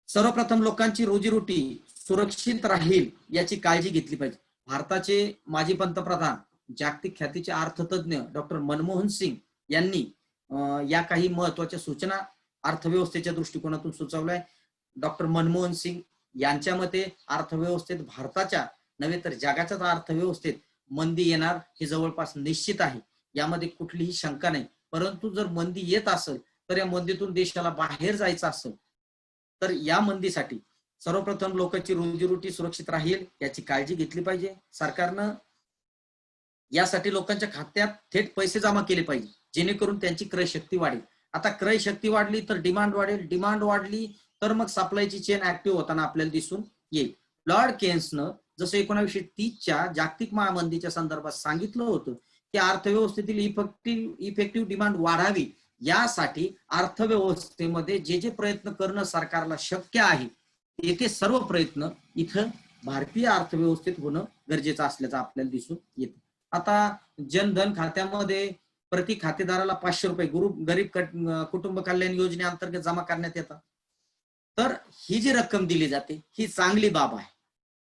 सर्वप्रथम लोकांची रोजीरोटी सुरक्षित राहील याची काळजी घेतली पाहिजे. भारताचे माजी पंतप्रधान, जागतिक ख्यातीचे अर्थतज्ञ डॉक्टर मनमोहन सिंग यांनी या काही महत्वाच्या सूचना अर्थव्यवस्थेच्या दृष्टिकोनातून सुचवल्या. डॉक्टर मनमोहन सिंग यांच्या मते अर्थव्यवस्थेत भारताच्या नव्हे तर जगाच्याच अर्थव्यवस्थेत मंदी येणार हे जवळपास निश्चित आहे, यामध्ये कुठलीही शंका नाही. परंतु जर मंदी येत असेल तर या मंदीतून देशाला बाहेर जायचं असेल तर या मंदीसाठी सर्वप्रथम लोकांची रोजीरोटी सुरक्षित राहील याची काळजी घेतली पाहिजे. सरकारनं यासाठी लोकांच्या खात्यात थेट पैसे जमा केले पाहिजे, जेणेकरून त्यांची क्रय शक्ती वाढेल. आता क्रय शक्ती वाढली तर डिमांड वाढेल, डिमांड वाढली तर मग सप्लायची चेन ऍक्टिव्ह होताना आपल्याला दिसून येईल. लॉर्ड केन्सनं जसं 1930च्या जागतिक महामंदीच्या संदर्भात सांगितलं होतं की अर्थव्यवस्थेतील इफेक्टिव्ह डिमांड वाढावी, यासाठी अर्थव्यवस्थेमध्ये जे जे प्रयत्न करणं सरकारला शक्य आहे ते सर्व प्रयत्न इथं भारतीय अर्थव्यवस्थेत होणं गरजेचं असल्याचं आपल्याला दिसून येतं. आता जनधन खात्यामध्ये प्रति खातेदाराला 500 रुपये गरीब कुटुंब कल्याण योजनेअंतर्गत जमा करण्यात येतात. तर ही जी रक्कम दिली जाते ही चांगली बाब आहे.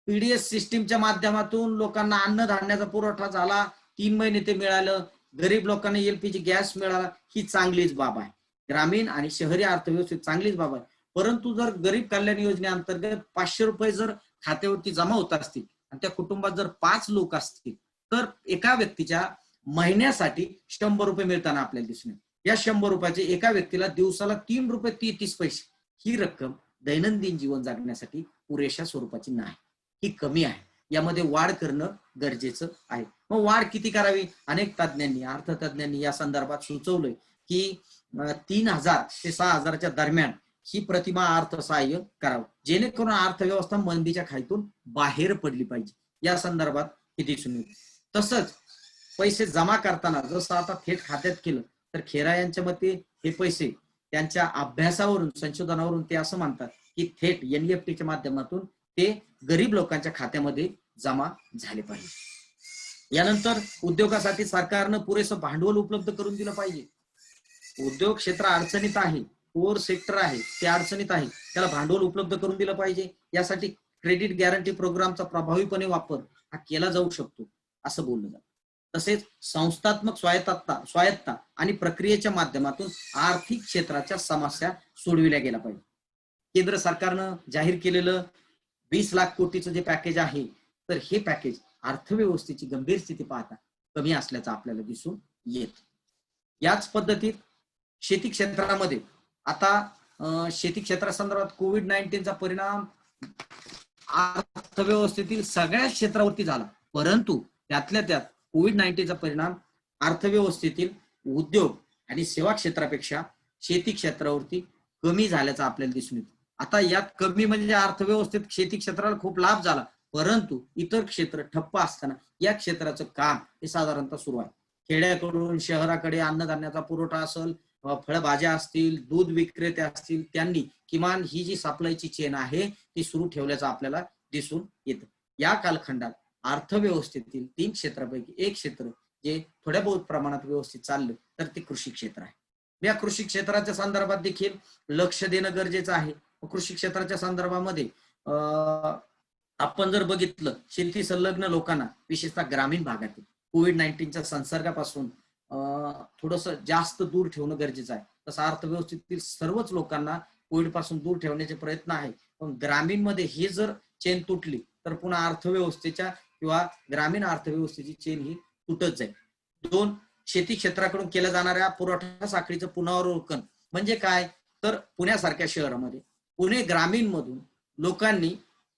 पीडीएस सिस्टीमच्या माध्यमातून लोकांना अन्नधान्याचा पुरवठा झाला, 3 महिने ते मिळालं, गरीब लोकांना एलपीजी गॅस मिळाला, ही चांगलीच बाब आहे. ग्रामीण आणि शहरी अर्थव्यवस्थेत चांगलीच बाब आहे. परंतु जर गरीब कल्याण योजनेअंतर्गत 500 रुपये जर खात्यावरती जमा होत असतील आणि त्या कुटुंबात जर 5 लोक असतील तर एका व्यक्तीच्या महिन्यासाठी 100 रुपये मिळताना आपल्याला दिसून येईल. या 100 रुपयाचे एका व्यक्तीला दिवसाला 3 रुपये 33 पैसे ही रक्कम दैनंदिन जीवन जगण्यासाठी पुरेशा स्वरूपाची नाही, ही कमी आहे. यामध्ये वाढ करणं गरजेचं आहे. मग वाढ किती करावी? अनेक तज्ञांनी, अर्थतज्ञांनी या संदर्भात सुचवलंय की 3000 ते 6000च्या दरम्यान ही प्रतिमाह अर्थसहाय्य करावं, जेणेकरून अर्थव्यवस्था मंदीच्या खाईतून बाहेर पडली पाहिजे. या संदर्भात हे दिसून येईल. तसंच पैसे जमा करताना जसं आता थेट खात्यात केलं तर खेरा यांच्या मते हे पैसे त्यांच्या अभ्यासावरून, संशोधनावरून ते असं म्हणतात की थेट एनईएफटीच्या माध्यमातून ते गरीब लोकांच्या खात्यामध्ये जमा झाले पाहिजे. यानंतर उद्योगासाठी सरकारनं पुरेसं भांडवल उपलब्ध करून दिलं पाहिजे. उद्योग क्षेत्र अडचणीत आहे, कोर सेक्टर आहे ते अडचणीत आहे, त्याला भांडवल उपलब्ध करून दिलं पाहिजे. यासाठी क्रेडिट गॅरंटी प्रोग्रामचा प्रभावीपणे वापर हा केला जाऊ शकतो असं बोललं जातं. तसेच संस्थात्मक स्वायत्ता आणि प्रक्रियेच्या माध्यमातून आर्थिक क्षेत्राच्या समस्या सोडविल्या गेल्या पाहिजे. केंद्र सरकारनं जाहीर केलेलं 20 लाख कोटीचं जे पॅकेज आहे तर हे पॅकेज अर्थव्यवस्थेची गंभीर स्थिती पाहता कमी असल्याचं आपल्याला दिसून येत. याच पद्धतीत शेती क्षेत्रामध्ये आता शेती क्षेत्रासंदर्भात कोविड-19चा परिणाम अर्थव्यवस्थेतील सगळ्या क्षेत्रावरती झाला, परंतु त्यातल्या त्यात कोविड-19चा परिणाम अर्थव्यवस्थेतील उद्योग आणि सेवा क्षेत्रापेक्षा शेती क्षेत्रावरती कमी झाल्याचं आपल्याला दिसून येतं. आता यात कमी म्हणजे अर्थव्यवस्थेत शेती क्षेत्राला खूप लाभ झाला, परंतु इतर क्षेत्र ठप्प असताना या क्षेत्राचं काम हे साधारणतः सुरू आहे. खेड्याकडून शहराकडे अन्नधान्याचा पुरवठा असेल, फळभाज्या असतील, दूध विक्रेते असतील, त्यांनी किमान ही जी सप्लायची चेन आहे ती सुरू ठेवल्याचं आपल्याला दिसून येतं. या कालखंडात अर्थव्यवस्थेतील 3 क्षेत्रापैकी एक क्षेत्र जे थोड्या बहुत प्रमाणात व्यवस्थित चाललं तर ते कृषी क्षेत्र आहे. या कृषी क्षेत्राच्या संदर्भात देखील लक्ष देणं गरजेचं आहे. कृषी क्षेत्राच्या संदर्भामध्ये आपण जर बघितलं, शेती संलग्न लोकांना विशेषतः ग्रामीण भागातील कोविड-19च्या संसर्गापासून थोडंसं जास्त दूर ठेवणं गरजेचं आहे. तसं अर्थव्यवस्थेतील सर्वच लोकांना कोविड पासून दूर ठेवण्याचे प्रयत्न आहे, पण ग्रामीण मध्ये हे जर चेन तुटली तर पुन्हा अर्थव्यवस्थेच्या किंवा ग्रामीण अर्थव्यवस्थेची चेन ही तुटत जाईल. 2, शेती क्षेत्राकडून केल्या जाणाऱ्या पुरवठा साखळीचं पुनरावलोकन म्हणजे काय तर पुण्यासारख्या शहरामध्ये पुणे ग्रामीण मधून लोकांनी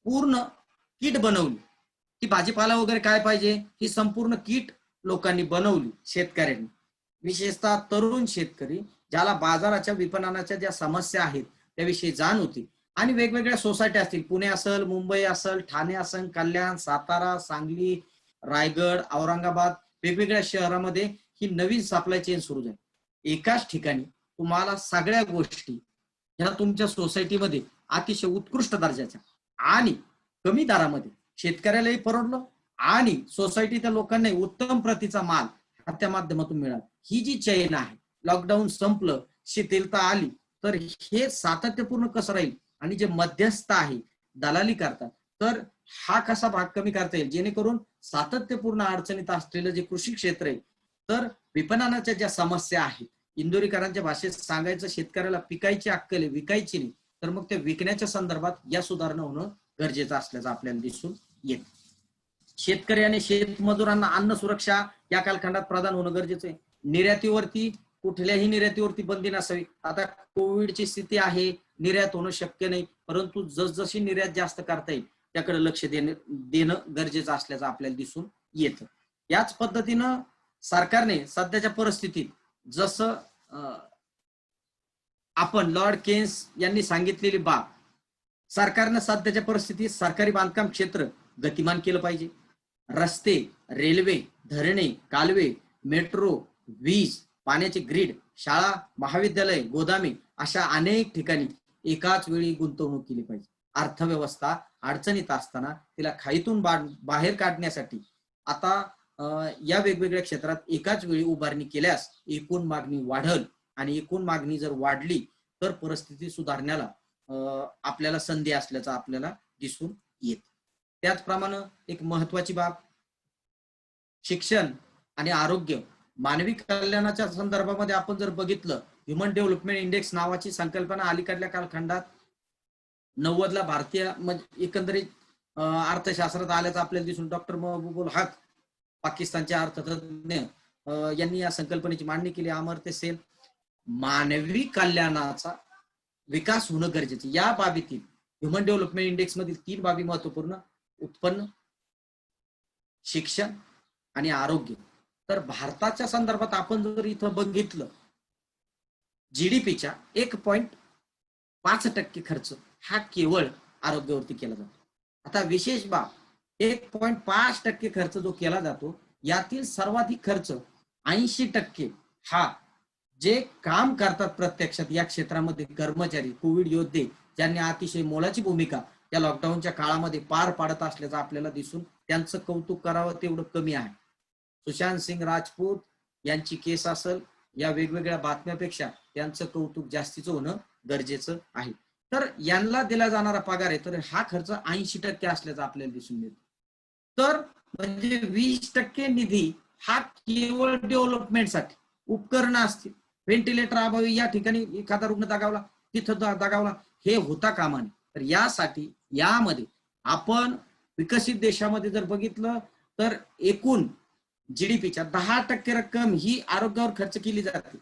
पूर्ण किट बनवली की भाजीपाला वगैरे काय पाहिजे ही संपूर्ण किट लोकांनी बनवली. शेतकऱ्यांनी, विशेषतः तरुण शेतकरी ज्याला बाजाराच्या विपणनाच्या ज्या समस्या आहेत त्याविषयी जाण होती आणि वेगवेगळ्या सोसायटी असतील, पुणे असेल, मुंबई असेल, ठाणे असेल, कल्याण, सातारा, सांगली, रायगड, औरंगाबाद, वेगवेगळ्या शहरामध्ये ही नवीन सप्लाय चेन सुरू झाली. एकाच ठिकाणी तुम्हाला सगळ्या गोष्टी ह्या तुमच्या सोसायटीमध्ये अतिशय उत्कृष्ट दर्जाच्या आणि कमी दरामध्ये शेतकऱ्यालाही परवडलं आणि सोसायटीच्या लोकांना उत्तम प्रतीचा माल त्या माध्यमातून मिळाला. ही जी चेन आहे, लॉकडाऊन संपलं, शिथिलता आली तर हे सातत्यपूर्ण कसं राहील आणि जे मध्यस्थ आहे दलाली करतात तर हा कसा भाग कमी करता येईल जेणेकरून सातत्यपूर्ण अडचणीत असलेलं जे कृषी क्षेत्र आहे तर विपणनाच्या ज्या समस्या आहेत, इंदोरीकरांच्या भाषेत सांगायचं शेतकऱ्याला पिकायची अक्कल आहे, विकायची नाही, तर मग ते विकण्याच्या संदर्भात या सुधारणा होणं गरजेचं असल्याचं आपल्याला दिसून येत. शेतकरी आणि शेतमजुरांना अन्न सुरक्षा या कालखंडात प्रदान होणं गरजेचं आहे. निर्यातीवरती कुठल्याही निर्यातीवरती बंदी नसावी. आता कोविडची स्थिती आहे, निर्यात होणं शक्य नाही, परंतु जसजशी निर्यात जास्त करता येईल त्याकडे लक्ष देणं गरजेचं असल्याचं आपल्याला दिसून येतं. याच पद्धतीनं सरकारने सध्याच्या परिस्थितीत जसं आपण लॉर्ड केन्स यांनी सांगितलेली बाब, सरकारनं सध्याच्या परिस्थितीत सरकारी बांधकाम क्षेत्र गतिमान केलं पाहिजे. रस्ते, रेल्वे, धरणे, कालवे, मेट्रो, वीज, पाण्याचे ग्रीड, शाळा, महाविद्यालय, गोदामे अशा अनेक ठिकाणी एकाच वेळी गुंतवणूक केली पाहिजे. अर्थव्यवस्था अडचणीत असताना तिला खाईतून बाहेर काढण्यासाठी आता या वेगवेगळ्या क्षेत्रात एकाच वेळी उभारणी केल्यास एकूण मागणी वाढल आणि एकूण मागणी जर वाढली तर परिस्थिती सुधारण्याला आपल्याला संधी असल्याचं आपल्याला दिसून येत. त्याचप्रमाणे एक महत्वाची बाब, शिक्षण आणि आरोग्य मानवी कल्याणाच्या संदर्भामध्ये आपण जर बघितलं, ह्युमन डेव्हलपमेंट इंडेक्स नावाची संकल्पना अलीकडल्या कालखंडात 90ला भारतीय एकंदरीत अर्थशास्त्रात आल्याचं आपल्याला दिसून डॉक्टर महबूबुल हक पाकिस्तानचे अर्थतज्ञ यांनी या संकल्पनेची मांडणी केली. अमर्त्य सेन, मानवी कल्याणाचा विकास होणं गरजेचं. या बाबीतील ह्युमन डेव्हलपमेंट इंडेक्स मधील 3 बाबी महत्वपूर्ण: उत्पन्न, शिक्षण आणि आरोग्य. तर भारताच्या संदर्भात आपण जर इथं बघितलं, जीडीपीच्या 1.5% खर्च हा केवळ आरोग्यावरती केला जातो. आता विशेष बाब, 1.5% खर्च जो केला जातो यातील सर्वाधिक खर्च 80% हा जे काम करतात प्रत्यक्षात या क्षेत्रामध्ये कर्मचारी, कोविड योद्धे, ज्यांनी अतिशय मोलाची भूमिका या लॉकडाऊनच्या काळामध्ये पार पाडत असल्याचं आपल्याला दिसून त्यांचं कौतुक करावं तेवढं कमी आहे. सुशांत सिंग राजपूत यांची केस असेल, या वेगवेगळ्या बातम्यापेक्षा त्यांचं कौतुक जास्तीचं होणं गरजेचं आहे. तर यांना दिला जाणारा पगार आहे तर हा खर्च 80% असल्याचं आपल्याला दिसून येतो. तर म्हणजे 20% निधी हा केवळ डेव्हलपमेंटसाठी, उपकरणं असतील, व्हेंटिलेटर अभावी या ठिकाणी एखादा रुग्ण दगावला, तिथं दगावला, हे होता कामा नये. तर यासाठी यामध्ये आपण विकसित देशामध्ये जर बघितलं तर एकूण जीडीपीच्या 10% रक्कम ही आरोग्यावर खर्च केली जाते.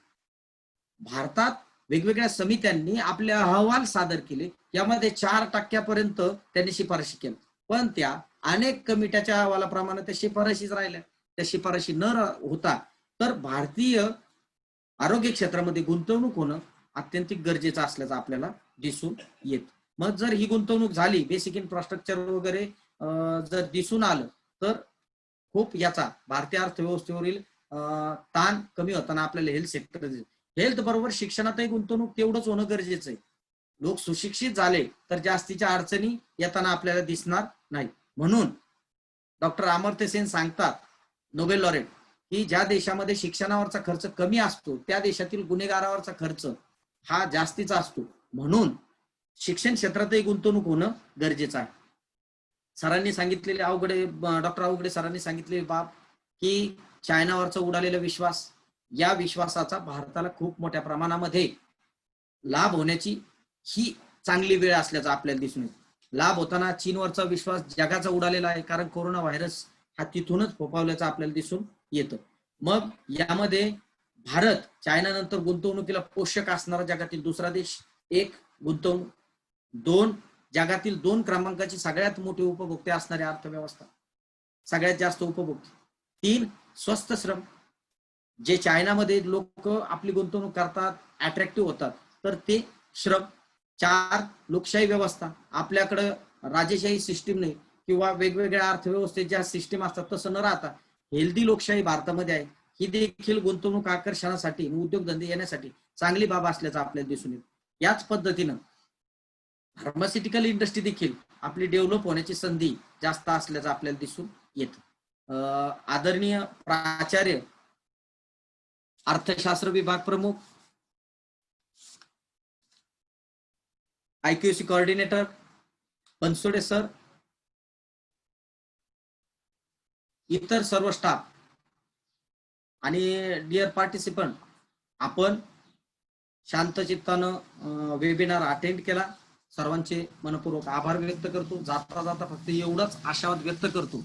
भारतात वेगवेगळ्या समित्यांनी आपले अहवाल सादर केले, यामध्ये 4% पर्यंत त्यांनी शिफारशी केल्या, पण त्या अनेक कमिट्याच्या अहवालाप्रमाणे त्या शिफारशीच राहिल्या. त्या शिफारशी न होता तर भारतीय आरोग्य क्षेत्रामध्ये गुंतवणूक होणं अत्यंत गरजेचं असल्याचं आपल्याला दिसून येत. मग जर ही गुंतवणूक झाली, बेसिक इन्फ्रास्ट्रक्चर वगैरे जर दिसून आलं तर खूप याचा भारतीय अर्थव्यवस्थेवरील ताण कमी होताना आपल्याला हेल्थ सेक्टर, हेल्थ बरोबर शिक्षणातही गुंतवणूक तेवढंच होणं गरजेचं आहे. लोक सुशिक्षित झाले तर जास्तीच्या अडचणी येताना आपल्याला दिसणार नाही. म्हणून डॉक्टर अमर्त्य सेन सांगतात, नोबेल लॉरेट, की ज्या देशामध्ये शिक्षणावरचा खर्च कमी असतो त्या देशातील गुन्हेगारावरचा खर्च हा जास्तीचा असतो. म्हणून शिक्षण क्षेत्रातही गुंतवणूक होणं गरजेचं आहे. सरांनी सांगितलेले डॉक्टर अवघडे सरांनी सांगितलेली बाब की चायनावरचा उडालेला विश्वास, या विश्वासाचा भारताला खूप मोठ्या प्रमाणामध्ये लाभ होण्याची ही चांगली वेळ असल्याचं आपल्याला दिसून येतं. लाभ होताना चीनवरचा विश्वास जगाचा उडालेला आहे, कारण कोरोना व्हायरस हा तिथूनच फोफावल्याचं आपल्याला दिसून येतं. मग यामध्ये भारत चायनानंतर गुंतवणुकीला पोषक असणारा जगातील दुसरा देश, 1 गुंतवणूक, 2 जगातील 2 क्रमांकाची सगळ्यात मोठी उपभोक्ते असणारी अर्थव्यवस्था, सगळ्यात जास्त उपभोक्ते, 3 स्वस्त श्रम, जे चायनामध्ये लोक आपली गुंतवणूक करतात, अट्रॅक्टिव्ह होतात तर ते श्रम, 4 लोकशाही व्यवस्था, आपल्याकडं राजेशाही सिस्टीम नाही किंवा वेगवेगळ्या अर्थव्यवस्थेत ज्या सिस्टीम असतात तसं न राहता हेल्दी लोकशाही भारतामध्ये आहे. ही देखील गुंतवणूक आकर्षणासाठी, उद्योगधंदे येण्यासाठी चांगली बाब असल्याचं आपल्याला दिसून येतं. याच पद्धतीनं फार्मास्युटिकल इंडस्ट्री देखील आपली डेव्हलप होण्याची संधी जास्त असल्याचं आपल्याला दिसून येतं. आदरणीय प्राचार्य, अर्थशास्त्र विभाग प्रमुख, IQAC कोऑर्डिनेटर बनसोडे सर, इतर सर्व स्टाफ आणि डिअर पार्टिसिपंट, आपण शांत चित्तानं वेबिनार अटेंड केला. सर्वांचे मनपूर्वक आभार व्यक्त करतो. जाता जाता फक्त एवढंच आशावाद व्यक्त करतो,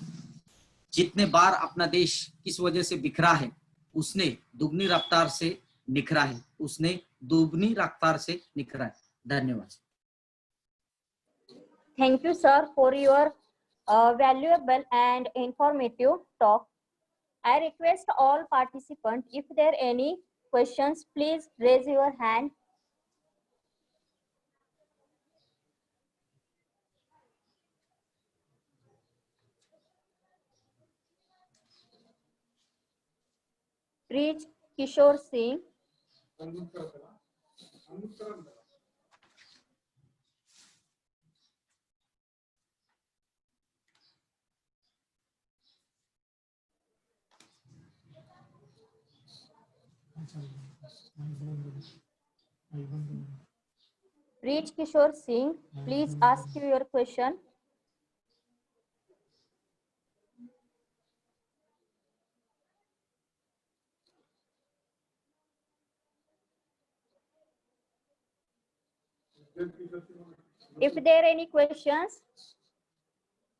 जितने बार अपना देश किस वजह से बिखरा है, उसने दुगनी रफ्तार से निखरा है, उसने दुगनी रफ्तार से निखरा है. धन्यवाद. Thank you, sir, for your valuable and informative talk. I request all participants, if there are any questions, please raise your hand. Preach Kishore Singh. Preach Kishore Singh, please ask your question. If there are any questions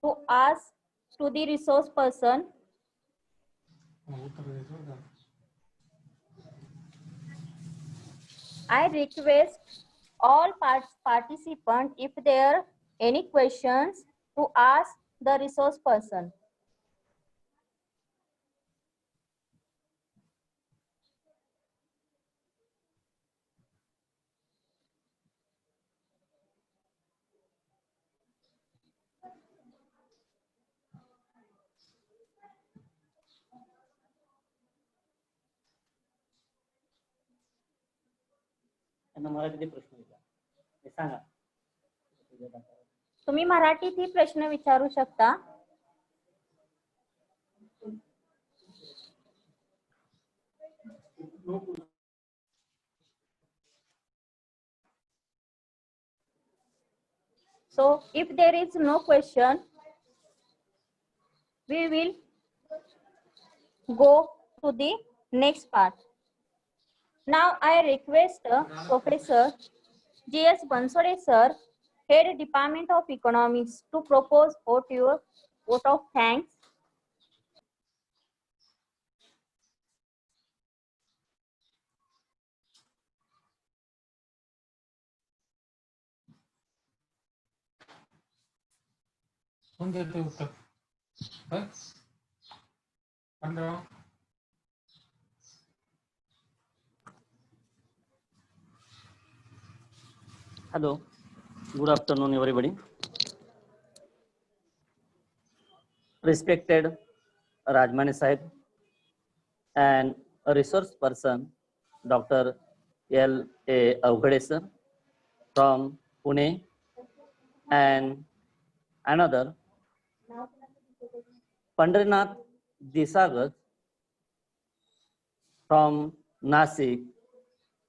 to ask to the resource person, I request all participants, if there are any questions, to ask the resource person. तुम्ही मराठीत ही प्रश्न विचारू शकता. So if there is no question, we will go to the next part. Now I request Professor G.S. Bansode sir, Head Department of Economics, to propose vote of thanks. Hello, good afternoon, everybody. Respected Rajmani Sahib and a resource person, Dr. L.A. Avghade sir from Pune, and another Pandrinath Disagat from Nasik,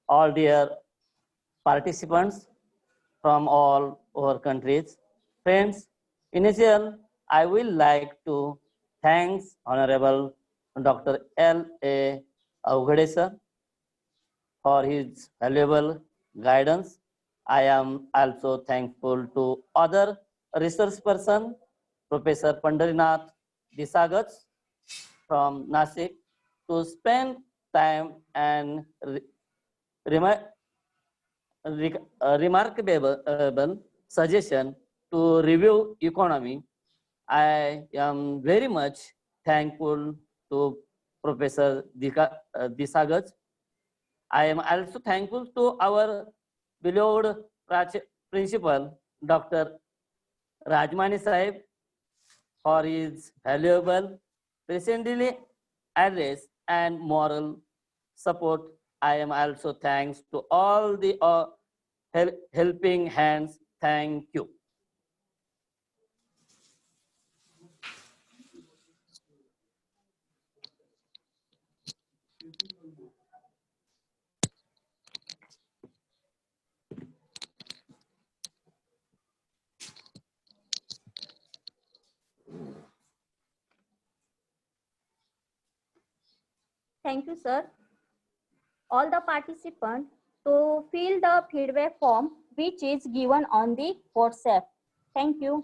all dear participants from all over countries. Friends, initial, I will like to thank Honorable Dr. L.A. Avghade sir for his valuable guidance. I am also thankful to other research person, Professor Pandrinath Disagat from Nasik, to spend time and remarkable suggestion to review economy. I am very much thankful to Professor Disagat. I am also thankful to our beloved principal, Dr. Rajmani Sahib, for his valuable, presently address and moral support. I am also thanks to all the helping hands. Thank you. Thank you, sir. All the participants to fill the feedback form which is given on the WhatsApp. Thank you.